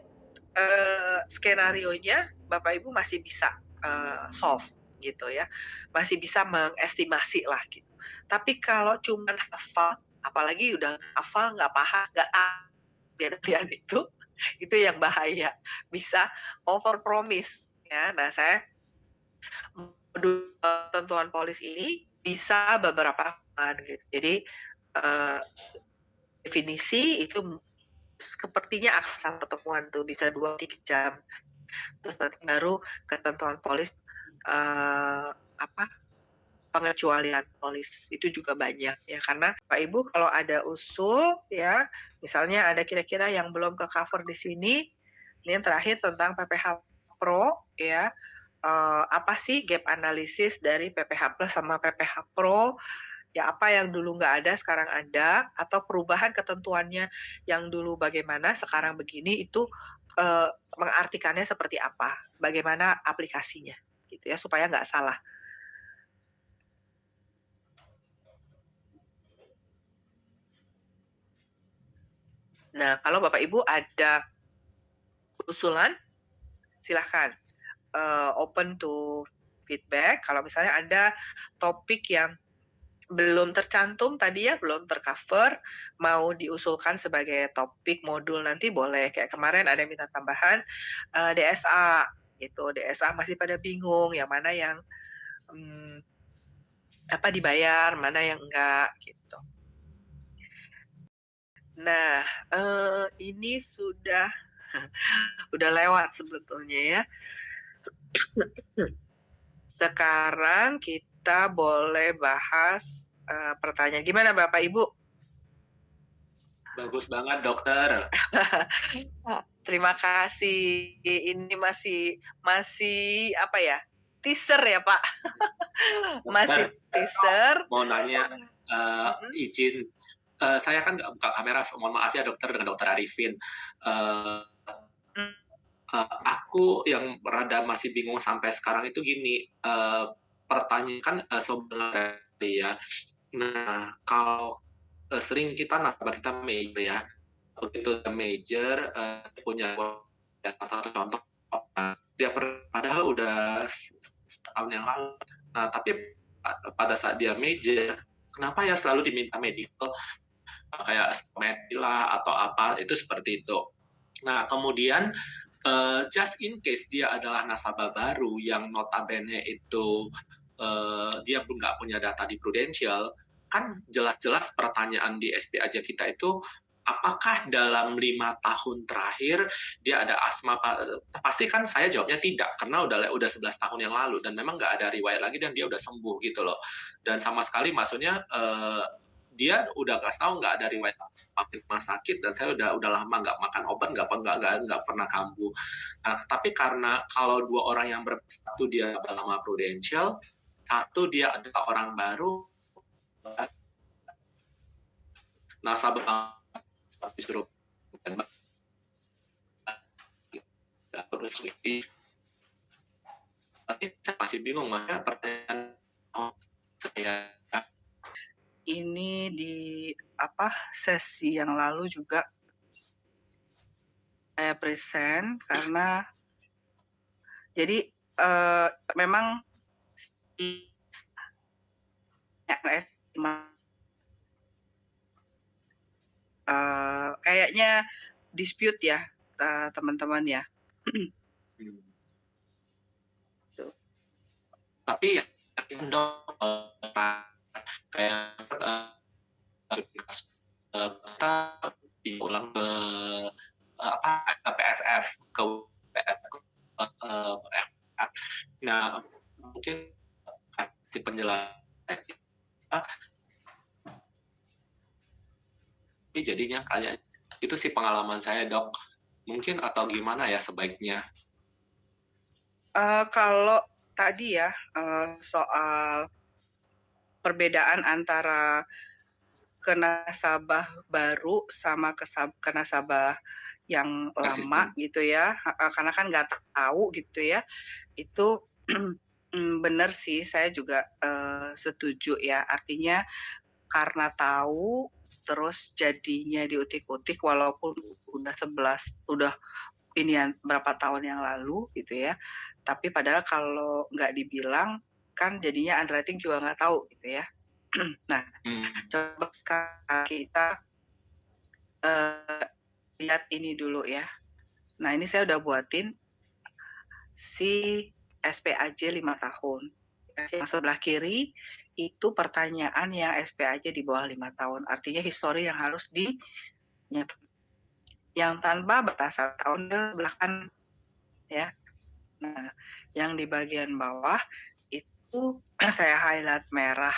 A: skenario-nya, Bapak Ibu masih bisa solve gitu ya. Masih bisa mengestimasi lah gitu. Tapi kalau cuma hafal, apalagi udah hafal nggak paham, nggak tahu itu yang bahaya, bisa over promise ya. Nah saya ketentuan polis ini bisa beberapa gitu. Jadi definisi itu sepertinya akan pertemuan tuh bisa 2-3 jam. Terus nanti baru ketentuan polis pengecualian polis itu juga banyak ya karena Pak Ibu kalau ada usul ya misalnya ada kira-kira yang belum ke cover di sini ini yang terakhir tentang PPH Pro ya apa sih gap analisis dari PPH Plus sama PPH Pro ya apa yang dulu nggak ada sekarang ada atau perubahan ketentuannya yang dulu bagaimana sekarang begini itu mengartikannya seperti apa bagaimana aplikasinya gitu ya supaya nggak salah. Nah, kalau Bapak Ibu ada usulan, silahkan open to feedback. Kalau misalnya ada topik yang belum tercantum tadi ya, belum tercover, mau diusulkan sebagai topik modul nanti boleh. Kayak kemarin ada minta tambahan DSA, gitu. DSA masih pada bingung, yang mana yang dibayar, mana yang enggak, gitu. Nah, ini sudah lewat sebetulnya ya. Sekarang kita boleh bahas pertanyaan. Gimana Bapak Ibu?
D: Bagus banget dokter.
A: Terima kasih. Ini masih apa ya? Teaser ya Pak? Masih teaser.
D: Mau nanya izin. Saya kan nggak buka kamera, mohon maaf ya dokter dengan dokter Arifin. Aku yang rada masih bingung sampai sekarang itu gini, pertanyaan kan sebenarnya ya. Nah, kalau sering kita nasabah kita major ya, begitu major, punya salah satu contoh, dia padahal udah setahun yang lalu. Nah, tapi pada saat dia major, kenapa ya selalu diminta medical, kayak SPOMED lah atau apa, itu seperti itu. Nah, kemudian just in case dia adalah nasabah baru yang notabene itu dia nggak punya data di Prudential, kan jelas-jelas pertanyaan di SPAJ kita itu, apakah dalam 5 tahun terakhir dia ada asma? Pasti kan saya jawabnya tidak, karena udah 11 tahun yang lalu dan memang nggak ada riwayat lagi dan dia udah sembuh gitu loh. Dan sama sekali maksudnya dia udah kasih tahu nggak ada riwayat rumah sakit dan saya udah lama nggak makan obat, nggak pernah kambuh. Nah, tapi karena kalau dua orang yang bersatu dia lama Prudential, satu dia adalah orang baru, nasabah disuruh terus tapi saya masih bingung, makanya pertanyaan saya
A: Ini di sesi yang lalu juga saya present karena jadi memang si RS kayaknya dispute ya teman-teman ya.
D: Tapi dong kayak kita diulang ke PSF ke nah mungkin kasih penjelasan ini jadinya kayak itu sih pengalaman saya, Dok. Mungkin atau gimana ya sebaiknya?
A: Kalau tadi ya soal perbedaan antara nasabah baru sama nasabah yang lama gitu ya, karena kan nggak tahu gitu ya, itu benar sih, saya juga setuju ya, artinya karena tahu terus jadinya diutik-utik walaupun udah ini berapa tahun yang lalu gitu ya, tapi padahal kalau nggak dibilang kan jadinya underwriting juga nggak tahu gitu ya. Nah, coba sekarang kita lihat ini dulu ya. Nah, ini saya udah buatin si SPAJ 5 tahun. Yang sebelah kiri itu pertanyaan yang SPAJ di bawah 5 tahun. Artinya histori yang harus dinyatakan. Yang tanpa batasan tahun di sebelah kanan ya. Nah, yang di bagian bawah itu saya highlight merah.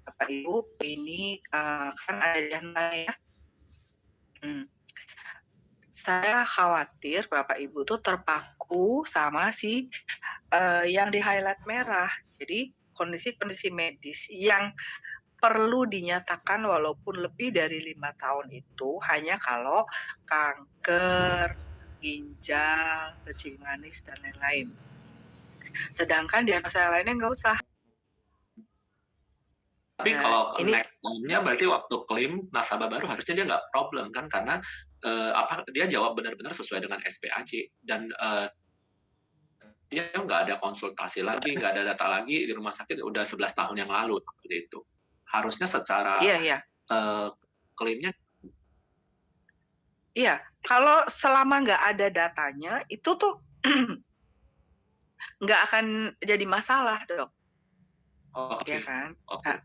A: Bapak Ibu, ini kan ada dana ya. Saya khawatir Bapak Ibu tuh terpaku sama si yang di highlight merah. Jadi kondisi-kondisi medis yang perlu dinyatakan walaupun lebih dari 5 tahun itu hanya kalau kanker, ginjal, kencing manis, dan lain-lain. Sedangkan diagnosa lainnya nggak usah.
D: Tapi kalau next time-nya berarti waktu klaim nasabah baru harusnya dia nggak problem kan, karena dia jawab benar-benar sesuai dengan SPAJ dan dia nggak ada konsultasi lagi, nggak ada data lagi di rumah sakit udah 11 tahun yang lalu seperti itu. Harusnya secara klaimnya.
A: Iya, kalau selama nggak ada datanya itu tuh nggak akan jadi masalah, Dok.
D: Oke.
A: Ya kan?
D: Okay.
A: Nah,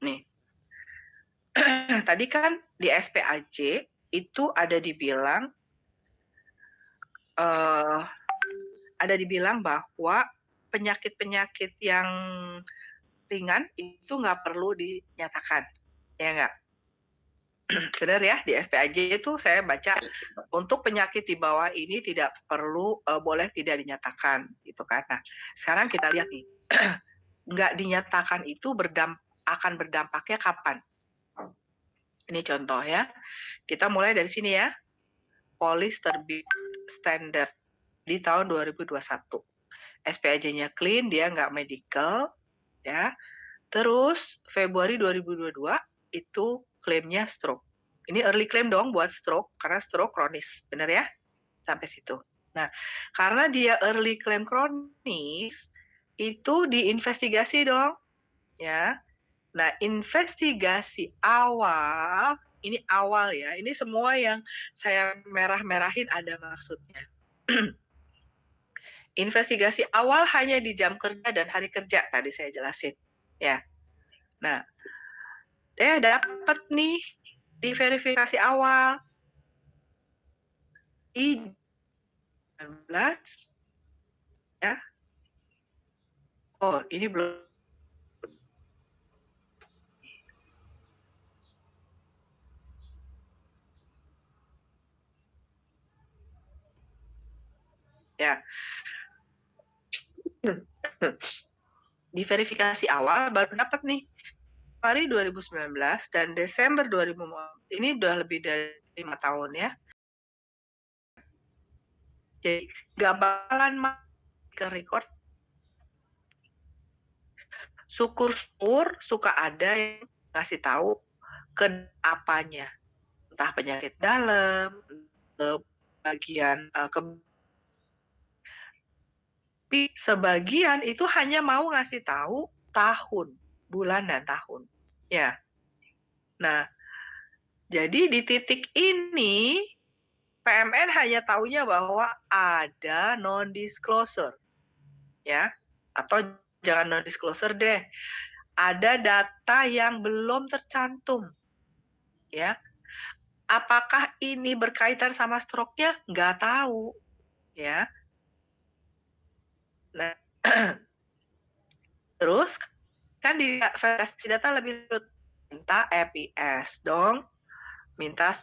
A: nih, tadi kan di SPAJ itu ada dibilang bahwa penyakit-penyakit yang ringan itu nggak perlu dinyatakan, ya nggak? Benar ya, di SPAJ itu saya baca untuk penyakit di bawah ini tidak perlu, boleh tidak dinyatakan, gitu kan. Nah, sekarang kita lihat nih, nggak dinyatakan itu akan berdampaknya kapan? Ini contoh ya, kita mulai dari sini ya, polis terbit standar di tahun 2021. SPAJ-nya clean, dia nggak medical, ya. Terus Februari 2022 itu klaimnya stroke. Ini early claim dong buat stroke, karena stroke kronis, bener ya? Sampai situ. Nah, karena dia early claim kronis, itu diinvestigasi dong, ya. Nah, investigasi awal, ini awal ya, ini semua yang saya merah-merahin ada maksudnya. Investigasi awal hanya di jam kerja dan hari kerja, tadi saya jelasin. Ya. Nah, dapat nih di verifikasi awal di 19 ya. Oh, ini belum. Ya. Di verifikasi awal baru dapat nih Februari 2019 dan Desember 2015. Ini udah lebih dari 5 tahun ya. Jadi nggak bakalan ke record. Syukur-syukur suka ada yang ngasih tahu ke apanya, entah penyakit dalam, ke bagian tapi sebagian itu hanya mau ngasih tahu tahun, bulan dan tahun. Ya. Nah, jadi di titik ini PMN hanya taunya bahwa ada non-disclosure. Ya. Atau jangan non-disclosure deh. Ada data yang belum tercantum. Ya. Apakah ini berkaitan sama stroke-nya? Nggak tahu. Ya. Nah, terus kan di versi data lebih minta EPS dong, minta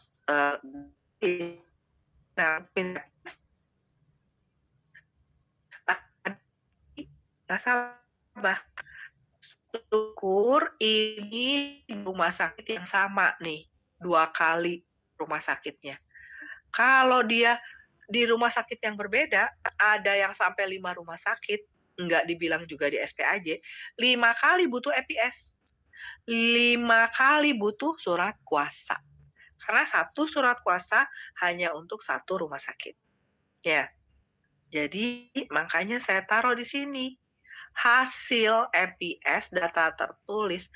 A: nasabah. Syukur ini rumah sakit yang sama nih, 2 kali rumah sakitnya. Kalau dia di rumah sakit yang berbeda, ada yang sampai 5 rumah sakit, nggak dibilang juga di SPAJ, 5 kali butuh EPS. 5 kali butuh surat kuasa. Karena 1 surat kuasa hanya untuk 1 rumah sakit. Ya. Jadi makanya saya taruh di sini. Hasil EPS data tertulis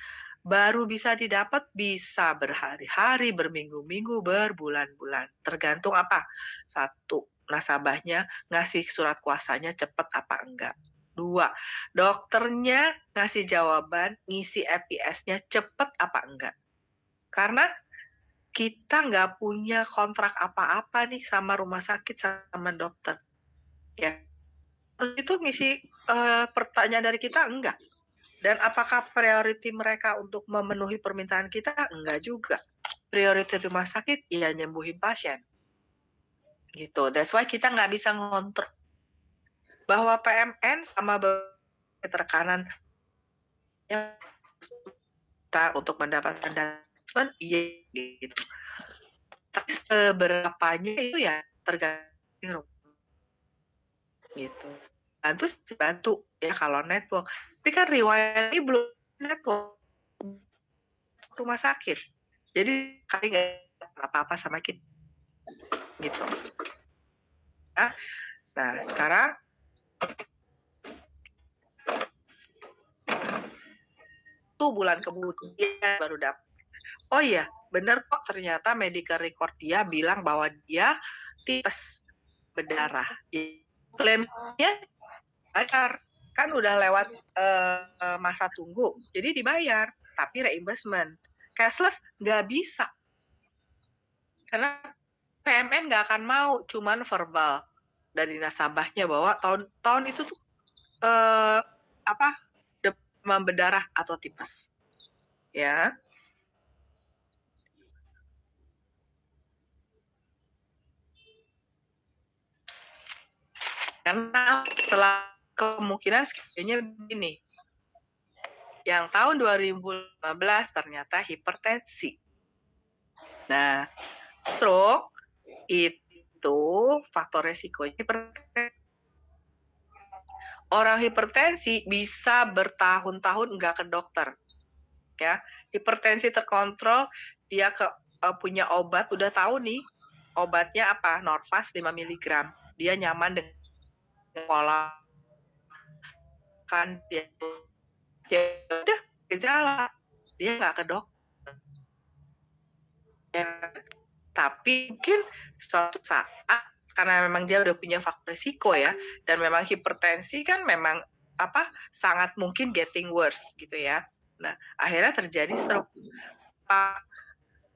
A: baru bisa didapat bisa berhari-hari, berminggu-minggu, berbulan-bulan. Tergantung apa? 1, nasabahnya ngasih surat kuasanya cepat apa enggak. 2, dokternya ngasih jawaban, ngisi EPS-nya cepat apa enggak. Karena kita nggak punya kontrak apa-apa nih sama rumah sakit, sama dokter. Ya, itu ngisi pertanyaan dari kita enggak. Dan apakah priority mereka untuk memenuhi permintaan kita? Enggak juga. Priority rumah sakit ya nyembuhin pasien. Gitu. That's why kita nggak bisa ngontrol bahwa PMN sama tekanan kita untuk mendapatkan data iya gitu. Tapi seberapanya itu ya tergantung gitu. Bantu ya kalau network. Tapi kan riwayat ini belum network rumah sakit. Jadi kali nggak apa-apa sama kita gitu. Nah sekarang tuh bulan kemudian baru dapat. Oh iya, bener kok ternyata medical record dia bilang bahwa dia tipes berdarah. Klaimnya bayar, kan udah lewat masa tunggu, jadi dibayar, tapi reimbursement. Cashless nggak bisa. Karena PMN nggak akan mau, cuman verbal dari nasabahnya bahwa tahun itu tuh demam berdarah atau tipes. Ya. Karena kemungkinan skenario-nya begini. Yang tahun 2015 ternyata hipertensi. Nah, stroke itu faktor resikonya hipertensi. orang hipertensi bisa bertahun-tahun nggak ke dokter, ya. Hipertensi terkontrol, dia punya obat, udah tahu nih obatnya apa, Norvas 5 mg. Dia nyaman dengan pola kan dia, ya udah gejala, dia nggak ke dokter. Ya, tapi mungkin suatu saat karena memang dia udah punya faktor risiko ya, dan memang hipertensi kan memang sangat mungkin getting worse gitu ya. Nah, akhirnya terjadi stroke.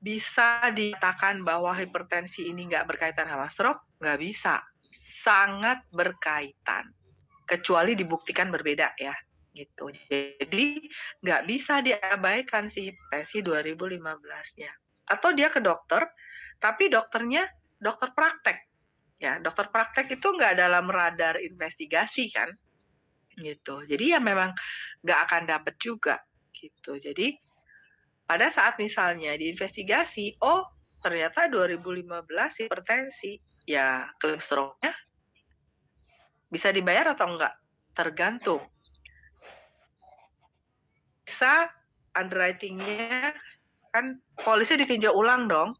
A: Bisa dikatakan bahwa hipertensi ini nggak berkaitan sama stroke? Nggak bisa. Sangat berkaitan. Kecuali dibuktikan berbeda ya. Gitu. Jadi nggak bisa diabaikan si hipertensi 2015-nya. Atau dia ke dokter, tapi dokternya dokter praktek. Ya, dokter praktek itu nggak dalam radar investigasi kan. Gitu. Jadi ya memang nggak akan dapet juga. Gitu. Jadi pada saat misalnya diinvestigasi, oh ternyata 2015 hipertensi, ya klaim stroke-nya bisa dibayar atau enggak? Tergantung. Bisa underwriting-nya kan polisnya ditinjau ulang dong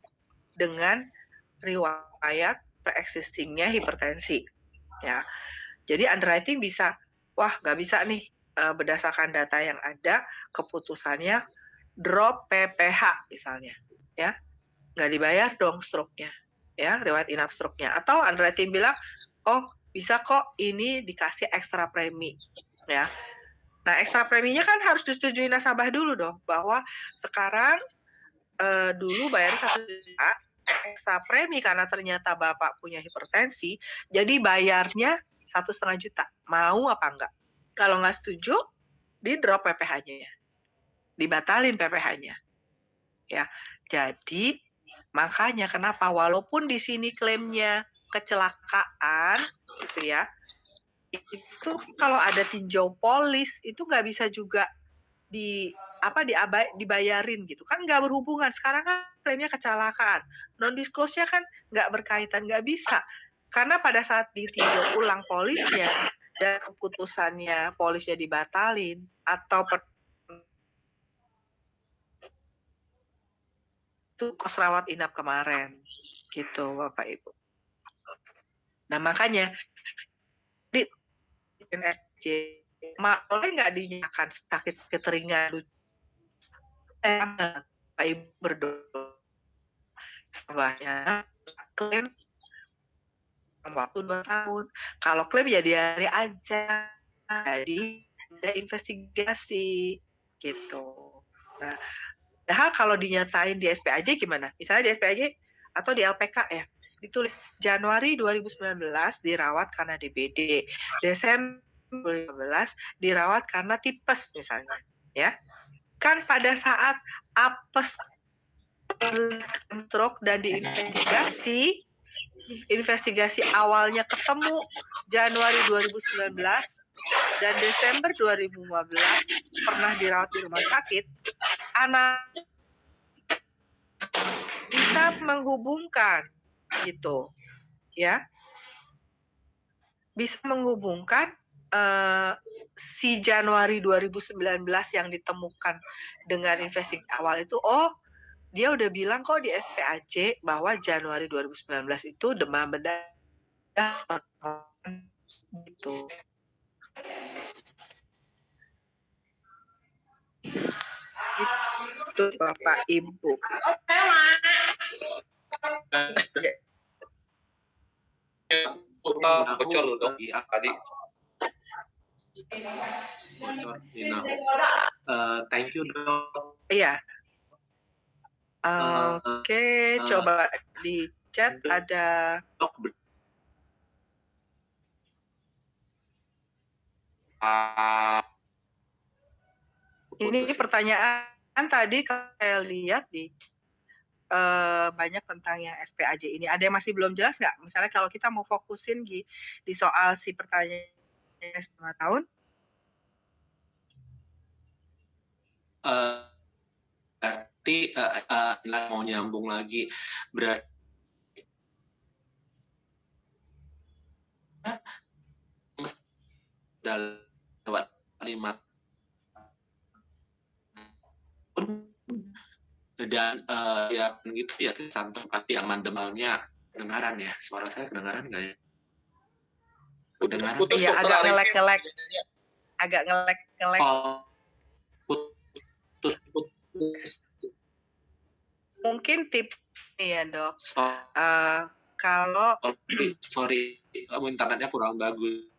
A: dengan riwayat pre-existing-nya hipertensi. Ya, jadi underwriting bisa, wah nggak bisa nih berdasarkan data yang ada keputusannya drop PPH misalnya, ya nggak dibayar dong stroke-nya, ya riwayat inap stroke-nya. Atau underwriting bilang, oh bisa kok ini dikasih ekstra premi, ya. Nah ekstra preminya kan harus disetujui nasabah dulu dong, bahwa sekarang dulu bayar 1 juta ekstra premi karena ternyata bapak punya hipertensi, jadi bayarnya 1,5 juta. Mau apa enggak? Kalau nggak setuju, di drop PPH-nya, dibatalin PPH-nya, ya. Jadi makanya kenapa walaupun di sini klaimnya kecelakaan, gitu ya, itu kalau ada tinjau polis itu nggak bisa juga dibayarin gitu kan, nggak berhubungan. Sekarang kan klaimnya kecelakaan, non disclose-nya kan nggak berkaitan, nggak bisa, karena pada saat ditinjau ulang polisnya dan keputusannya polisnya dibatalin atau itu kos rawat inap kemarin gitu Bapak Ibu. Nah makanya di NSJ boleh nggak dinyatakan sakit ringan, Pak Ibu berdoa sebanyak klaim waktu 2 tahun. Kalau klaim ya diare aja, jadi ada investigasi gitu. Nah, padahal kalau dinyatain di SPAJ gimana? Misalnya di SPAJ atau di LPK ya, ditulis Januari 2019 dirawat karena DBD, Desember 2015 dirawat karena tipes misalnya, ya. Kan pada saat apes stroke dan investigasi awalnya ketemu Januari 2019 dan Desember 2015 pernah dirawat di rumah sakit, anak bisa menghubungkan gitu, ya. Bisa menghubungkan si Januari 2019 yang ditemukan dengan investigasi awal itu, oh dia udah bilang kok di SPAJ bahwa Januari 2019 itu demam berdarah gitu. Itu Bapak Ibu.
D: Bocor loh dok tadi. Thank you dok.
A: Iya. Oke, coba di chat ada
D: Dok.
A: Ini pertanyaan tadi saya lihat di banyak tentang yang SPAJ ini. Ada yang masih belum jelas nggak? Misalnya kalau kita mau fokusin di soal si pertanyaan 5 tahun.
D: Berarti mau nyambung lagi, berarti udah lewat 5 tahun dan ya gitu ya santai tapi amandemennya kedengaran ya. Suara saya kedengaran nggak ya? Kedengaran.
C: Putus
A: Iya,
C: Dokter
A: agak
C: Arifin.
A: ngelek-ngelek. Agak ngelek-ngelek.
D: Oh, putus.
A: Mungkin tips nih ya dok.
D: So-
A: Kalau
D: sorry, internetnya kurang bagus.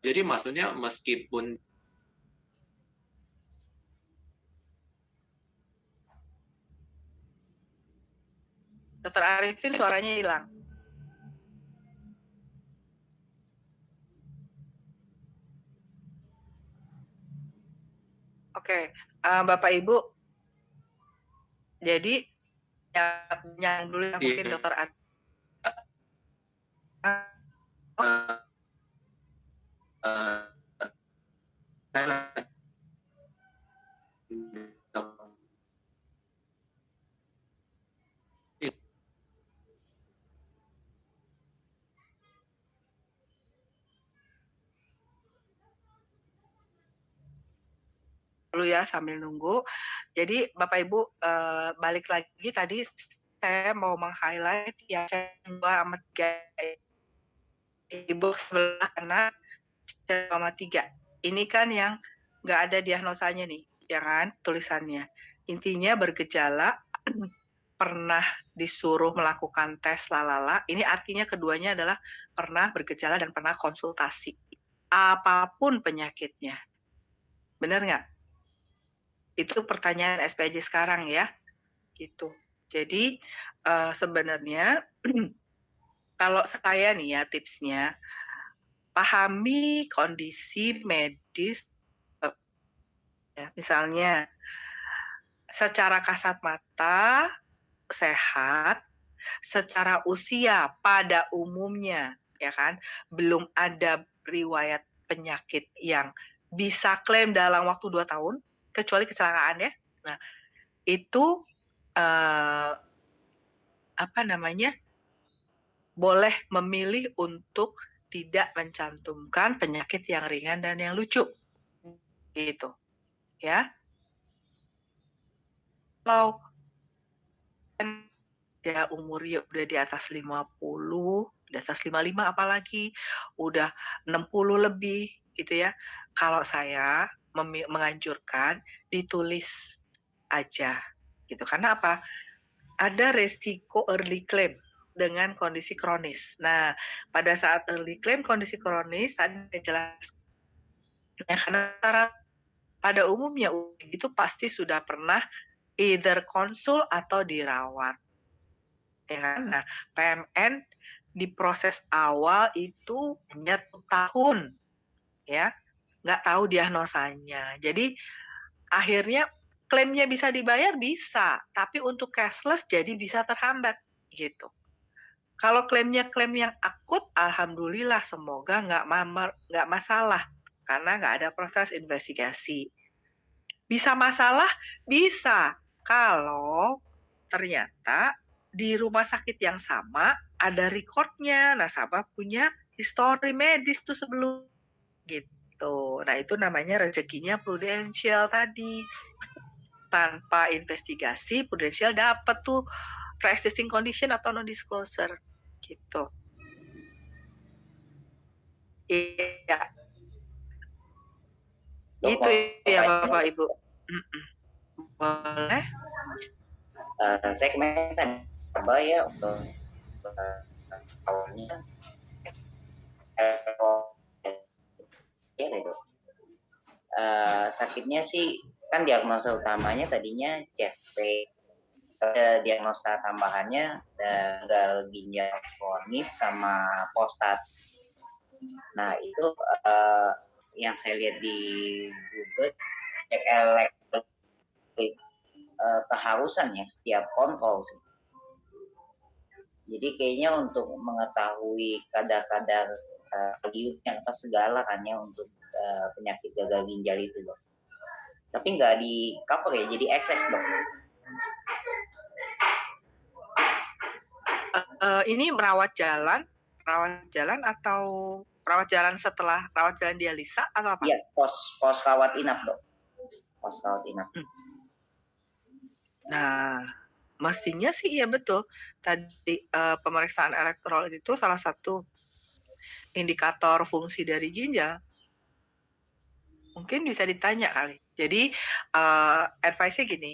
D: Jadi maksudnya meskipun
A: Dokter Arifin suaranya hilang. Oke, Bapak Ibu, jadi yang dulu yang mungkin
D: Iya.
A: Dokter Arifin dulu ya sambil nunggu. Jadi Bapak Ibu balik lagi tadi saya mau meng-highlight yang 2 sama 3 Ibu sebelah kanan 3. Ini kan yang nggak ada diagnosanya nih, ya kan, tulisannya. Intinya bergejala, pernah disuruh melakukan tes lalala. Ini artinya keduanya adalah pernah bergejala dan pernah konsultasi. Apapun penyakitnya. Benar nggak? Itu pertanyaan SPJ sekarang ya. Gitu. Jadi sebenarnya kalau saya nih ya tipsnya, pahami kondisi medis, ya, misalnya secara kasat mata sehat, secara usia pada umumnya, ya kan, belum ada riwayat penyakit yang bisa klaim dalam waktu 2 tahun, kecuali kecelakaan ya. Nah, itu boleh memilih untuk tidak mencantumkan penyakit yang ringan dan yang lucu. Gitu. Ya. Kalau ya umurnya udah di atas 50, di atas 55 apalagi, udah 60 lebih gitu ya. Kalau saya menganjurkan ditulis aja gitu. Karena apa? Ada resiko early claim dengan kondisi kronis. Nah, pada saat early claim kondisi kronis tadi jelas karena pada umumnya itu pasti sudah pernah either konsul atau dirawat. Ya kan? Nah, PMN di proses awal itu hanya 1 tahun ya, nggak tahu diagnosanya. Jadi akhirnya klaimnya bisa dibayar bisa, tapi untuk cashless jadi bisa terhambat gitu. Kalau klaimnya klaim yang akut, alhamdulillah semoga nggak masalah karena nggak ada proses investigasi. Bisa masalah? Bisa. Kalau ternyata di rumah sakit yang sama ada recordnya, nasabah punya histori medis tuh sebelum gitu. Nah itu namanya rezekinya prudensial tadi. Tanpa investigasi, prudensial dapat tuh pre-existing condition atau non-disclosure gitu. Iya. Itu ya Bapak Ibu. Boleh?
E: Saya kemarin kan coba ya untuk awalnya ya itu sakitnya sih kan diagnosa utamanya tadinya chest pain, diagnosa tambahannya gagal ginjal kronis sama prostat. Nah itu yang saya lihat di Google cek elektrik keharusan ya setiap kontrol sih. Jadi kayaknya untuk mengetahui kadar-kadar liutnya apa segala kan ya untuk penyakit gagal ginjal itu dok. Tapi nggak di cover ya, jadi ekses dok.
A: Ini merawat jalan atau rawat jalan setelah rawat jalan dialisa atau apa?
E: Iya, pos rawat inap, Dok. Pos rawat inap.
A: Nah, mestinya sih iya betul. Tadi pemeriksaan elektrolit itu salah satu indikator fungsi dari ginjal. Mungkin bisa ditanya kali. Jadi advice-nya gini.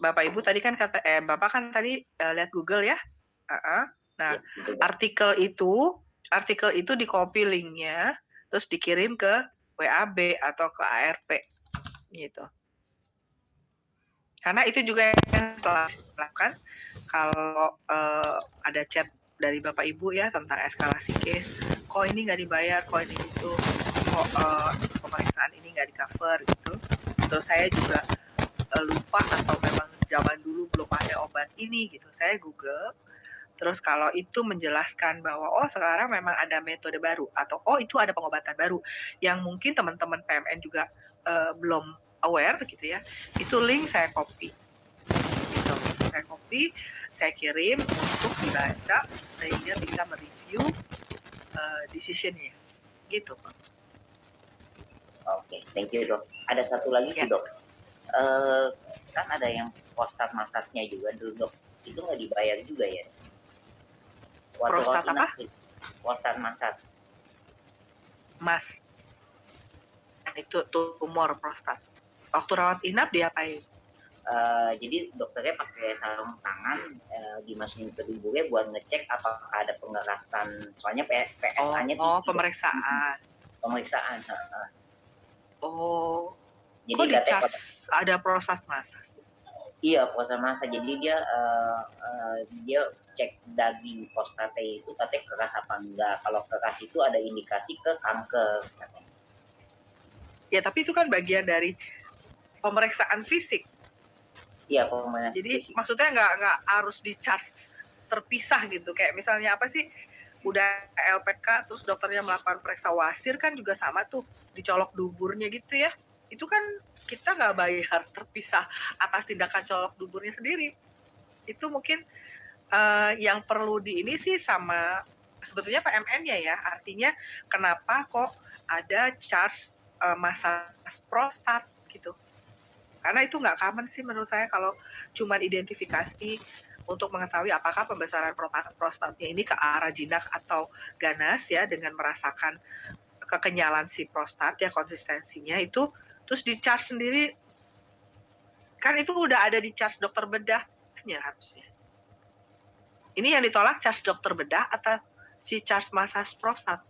A: Bapak Ibu tadi kan Bapak kan tadi lihat Google ya. Nah,
E: Ya, betul, Dok.
A: artikel itu di copy linknya, terus dikirim ke WAB atau ke ARP gitu. Karena itu juga yang setelah dilakukan kalau ada chat dari Bapak Ibu ya tentang eskalasi case, kok ini nggak dibayar, kok ini gitu, kok pemeriksaan ini nggak di cover gitu. Terus saya juga lupa atau memang zaman dulu belum ada obat ini gitu. Saya Google, terus kalau itu menjelaskan bahwa oh sekarang memang ada metode baru atau oh itu ada pengobatan baru yang mungkin teman-teman PMN juga belum aware gitu ya, itu link saya copy gitu. Saya kirim untuk dibaca sehingga bisa mereview decision-nya gitu.
E: Oke, thank you, Dok. Ada satu lagi sih, Dok. Kan ada yang prostat massage-nya juga dulu, Dok. Itu nggak dibayar juga ya?
A: Prostat apa?
E: Prostat massage.
A: Mas, itu tumor prostat. Waktu rawat inap diapain?
E: Jadi dokternya pakai sarung tangan dimasukin ke tubuhnya buat ngecek apakah ada pengerasan. Soalnya PSA-nya
A: pemeriksaan.
E: Pemeriksaan.
A: Oh,
E: Jadi
A: kok dicas ada prostat massage?
E: Iya, prostat massage. Jadi dia cek daging prostatnya itu katanya keras apa enggak. Kalau keras itu ada indikasi ke kanker katanya.
A: Ya, tapi itu kan bagian dari pemeriksaan fisik.
E: Iya, pemeriksaan
A: jadi
E: fisik.
A: Maksudnya nggak harus di-charge terpisah gitu. Kayak misalnya apa sih, udah LPK terus dokternya melakukan periksa wasir kan juga sama tuh, dicolok duburnya gitu ya. Itu kan kita nggak bayar terpisah atas tindakan colok duburnya sendiri. Itu mungkin yang perlu di ini sih sama sebetulnya PMN-nya ya. Artinya kenapa kok ada charge massage prostat gitu. Karena itu nggak common sih menurut saya kalau cuma identifikasi untuk mengetahui apakah pembesaran prostatnya ini ke arah jinak atau ganas ya, dengan merasakan kekenyalan si prostat ya, konsistensinya itu, terus di-charge sendiri, kan itu udah ada di charge dokter bedahnya harusnya. Ini yang ditolak charge dokter bedah atau si charge massage prostat?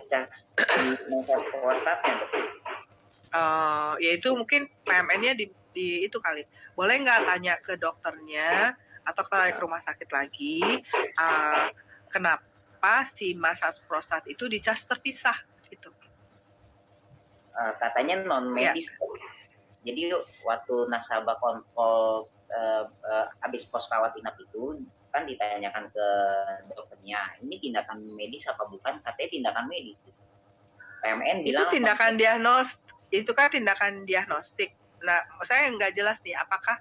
E: Charge massage prostatnya, betul.
A: Ya itu mungkin PMN-nya di itu kali. Boleh nggak tanya ke dokternya atau ke rumah sakit lagi, kenapa si massage prostat itu dicas terpisah gitu?
E: Katanya non medis. Ya. Jadi waktu nasabah kontrol habis pos rawat inap itu kan ditanyakan ke dokternya, ini tindakan medis apa bukan? Katanya tindakan medis. PMN bilang
A: itu tindakan itu kan tindakan diagnostik. Nah, saya nggak jelas nih apakah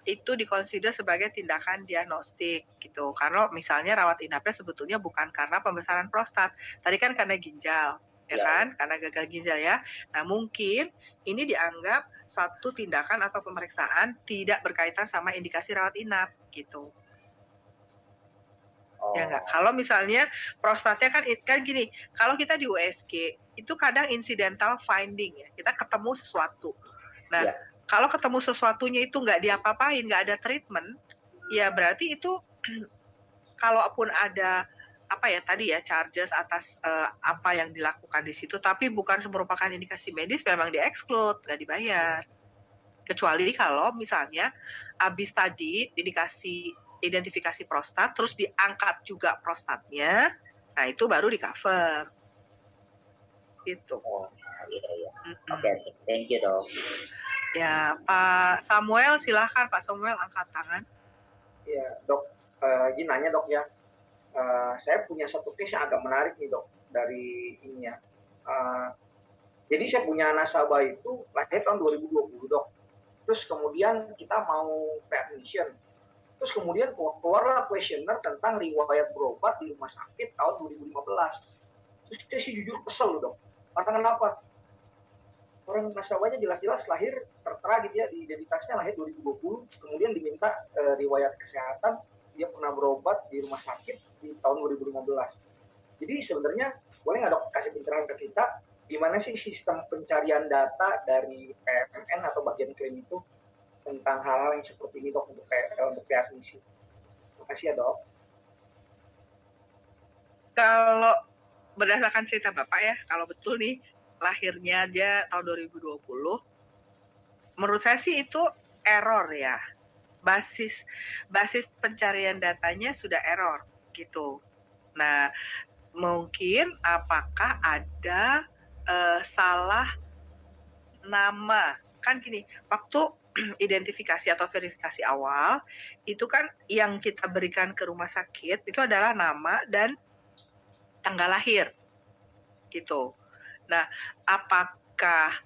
A: itu dikonsider sebagai tindakan diagnostik gitu. Karena misalnya rawat inapnya sebetulnya bukan karena pembesaran prostat. Tadi kan karena ginjal, ya kan? Karena gagal ginjal ya. Nah, mungkin ini dianggap suatu tindakan atau pemeriksaan tidak berkaitan sama indikasi rawat inap gitu. Ya enggak. Kalau misalnya prostatnya kan gini, kalau kita di USG itu kadang incidental finding ya, kita ketemu sesuatu. Nah, kalau ketemu sesuatunya itu nggak diapa-apain, nggak ada treatment, ya berarti itu kalaupun ada apa ya tadi ya charges atas apa yang dilakukan di situ, tapi bukan merupakan indikasi medis, memang di-exclude, nggak dibayar. Kecuali kalau misalnya habis tadi identifikasi prostat, terus diangkat juga prostatnya, nah itu baru di cover. Gitu.
E: Iya. Oke, thank you, Dok.
A: Ya, Pak Samuel, silahkan Pak Samuel angkat tangan.
F: Ya, Dok, ini nanya Dok ya. Saya punya satu case yang agak menarik nih Dok, dari ini ya. Jadi saya punya nasabah itu lahir tahun 2020 Dok. Terus kemudian kita mau pre-admission. Terus kemudian keluarlah kuesioner tentang riwayat berobat di rumah sakit tahun 2015. Terus saya sih jujur kesel dok. Karena kenapa? Orang nasabahnya jelas-jelas lahir tertera gitu ya, di identitasnya lahir 2020, kemudian diminta riwayat kesehatan, dia pernah berobat di rumah sakit di tahun 2015. Jadi sebenarnya boleh nggak dok kasih pencerahan ke kita, gimana sih sistem pencarian data dari PMN atau bagian klaim itu tentang hal-hal yang seperti ini dok untuk readmisi? Terima kasih ya dok.
A: Kalau berdasarkan cerita Bapak ya, kalau betul nih lahirnya aja tahun 2020, menurut saya sih itu error ya. Basis pencarian datanya sudah error gitu. Nah, mungkin apakah ada salah nama. Kan gini, waktu identifikasi atau verifikasi awal, itu kan yang kita berikan ke rumah sakit itu adalah nama dan tanggal lahir gitu. Nah, apakah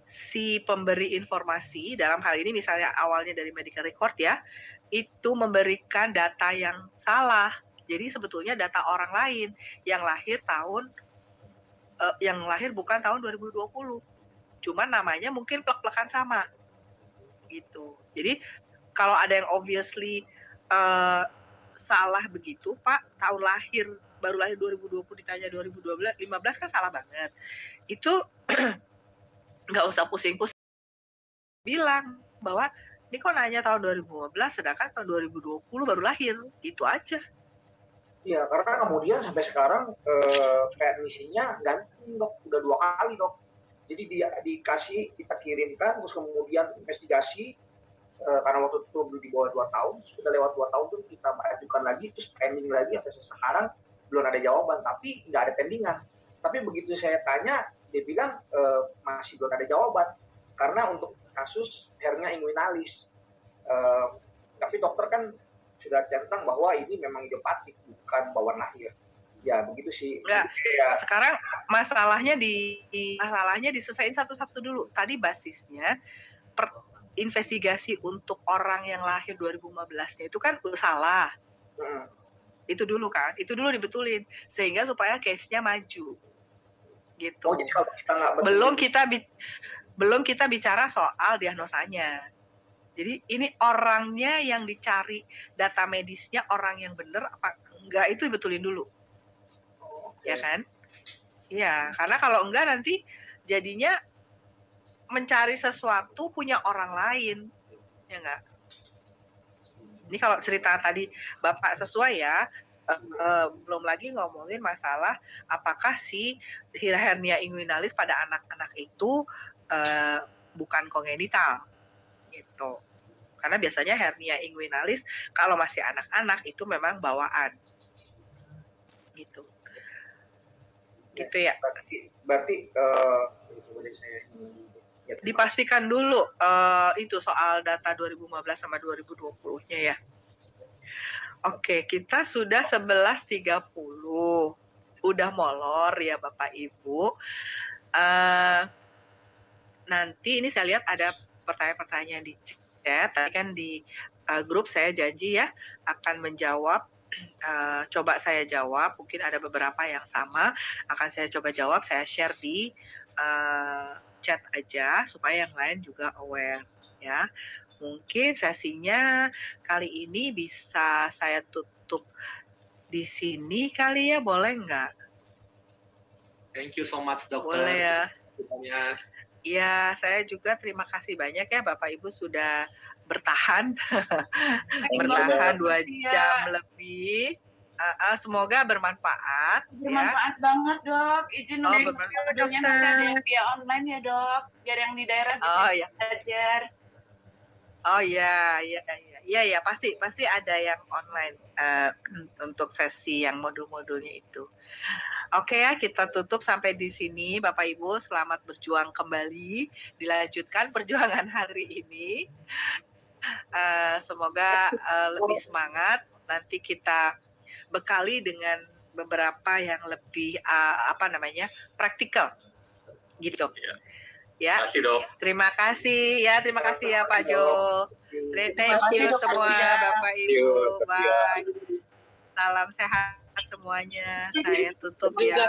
A: si pemberi informasi dalam hal ini misalnya awalnya dari medical record ya, itu memberikan data yang salah. Jadi sebetulnya data orang lain yang lahir bukan tahun 2020. Cuman namanya mungkin plek-plekan sama. Gitu. Jadi kalau ada yang obviously salah begitu, Pak, tahun lahir baru lahir 2020 ditanya 2015 kan salah banget. Itu nggak usah pusing-pusing, bilang bahwa ini kok nanya tahun 2015 sedangkan tahun 2020 baru lahir, gitu aja.
F: Iya, karena kemudian sampai sekarang readmisinya ganti dok, udah 2 kali dok. Jadi dia kita kirimkan, terus kemudian investigasi, karena waktu itu belum di bawah 2 tahun, sudah lewat 2 tahun tuh kita ajukan lagi, terus pending lagi, sampai sekarang belum ada jawaban, tapi nggak ada pendingan. Tapi begitu saya tanya, dia bilang masih belum ada jawaban, karena untuk kasus hernia inguinalis. Tapi dokter kan sudah centang bahwa ini memang idiopatik, bukan bawaan lahir. Ya begitu sih.
A: Enggak. Ya. Sekarang masalahnya diselesaikan satu-satu dulu. Tadi basisnya investigasi untuk orang yang lahir 2015-nya itu kan salah. Itu dulu kan, itu dulu dibetulin sehingga supaya case-nya maju. Gitu.
F: Jadi kalau kita nggak
A: belum kita bicara soal diagnosanya. Jadi ini orangnya yang dicari, data medisnya orang yang benar apa enggak itu dibetulin dulu. Ya kan? Iya, karena kalau enggak nanti jadinya mencari sesuatu punya orang lain. Ya enggak? Ini kalau cerita tadi Bapak sesuai ya, belum lagi ngomongin masalah apakah si hernia inguinalis pada anak-anak itu bukan kongenital gitu. Karena biasanya hernia inguinalis kalau masih anak-anak itu memang bawaan. Gitu. Gitu ya.
F: Berarti
A: dipastikan dulu itu soal data 2015 sama 2020-nya ya. Oke, kita sudah 11.30. Udah molor ya Bapak Ibu. Nanti ini saya lihat ada pertanyaan-pertanyaan di chat. Tadi kan di grup saya janji ya akan menjawab. Coba saya jawab. Mungkin ada beberapa yang sama. Akan saya coba jawab. Saya share di chat aja supaya yang lain juga aware ya. Mungkin sesinya kali ini bisa saya tutup di sini kali ya, boleh nggak?
D: Thank you so much dokter.
A: Boleh ya.
D: Banyak.
A: Ya, saya juga terima kasih banyak ya Bapak Ibu sudah bertahan bertahan 2 jam lebih. Semoga bermanfaat.
G: Bermanfaat banget dok. Izin
A: bermanfaat
G: nanti via online ya dok. Biar yang di daerah bisa belajar.
A: Oh ya pasti ada yang online untuk sesi yang modul-modulnya itu. Oke ya, kita tutup sampai di sini Bapak Ibu. Selamat berjuang kembali. Dilanjutkan perjuangan hari ini. Semoga lebih semangat. Nanti kita bekali dengan beberapa yang lebih praktikal gitu. Ya.
D: Terima kasih dok.
A: Terima kasih ya Pak Jo. Thank you
C: Dok
A: semua
C: Alia.
A: Bapak Ibu. Bye. Salam sehat semuanya. Saya tutup ya.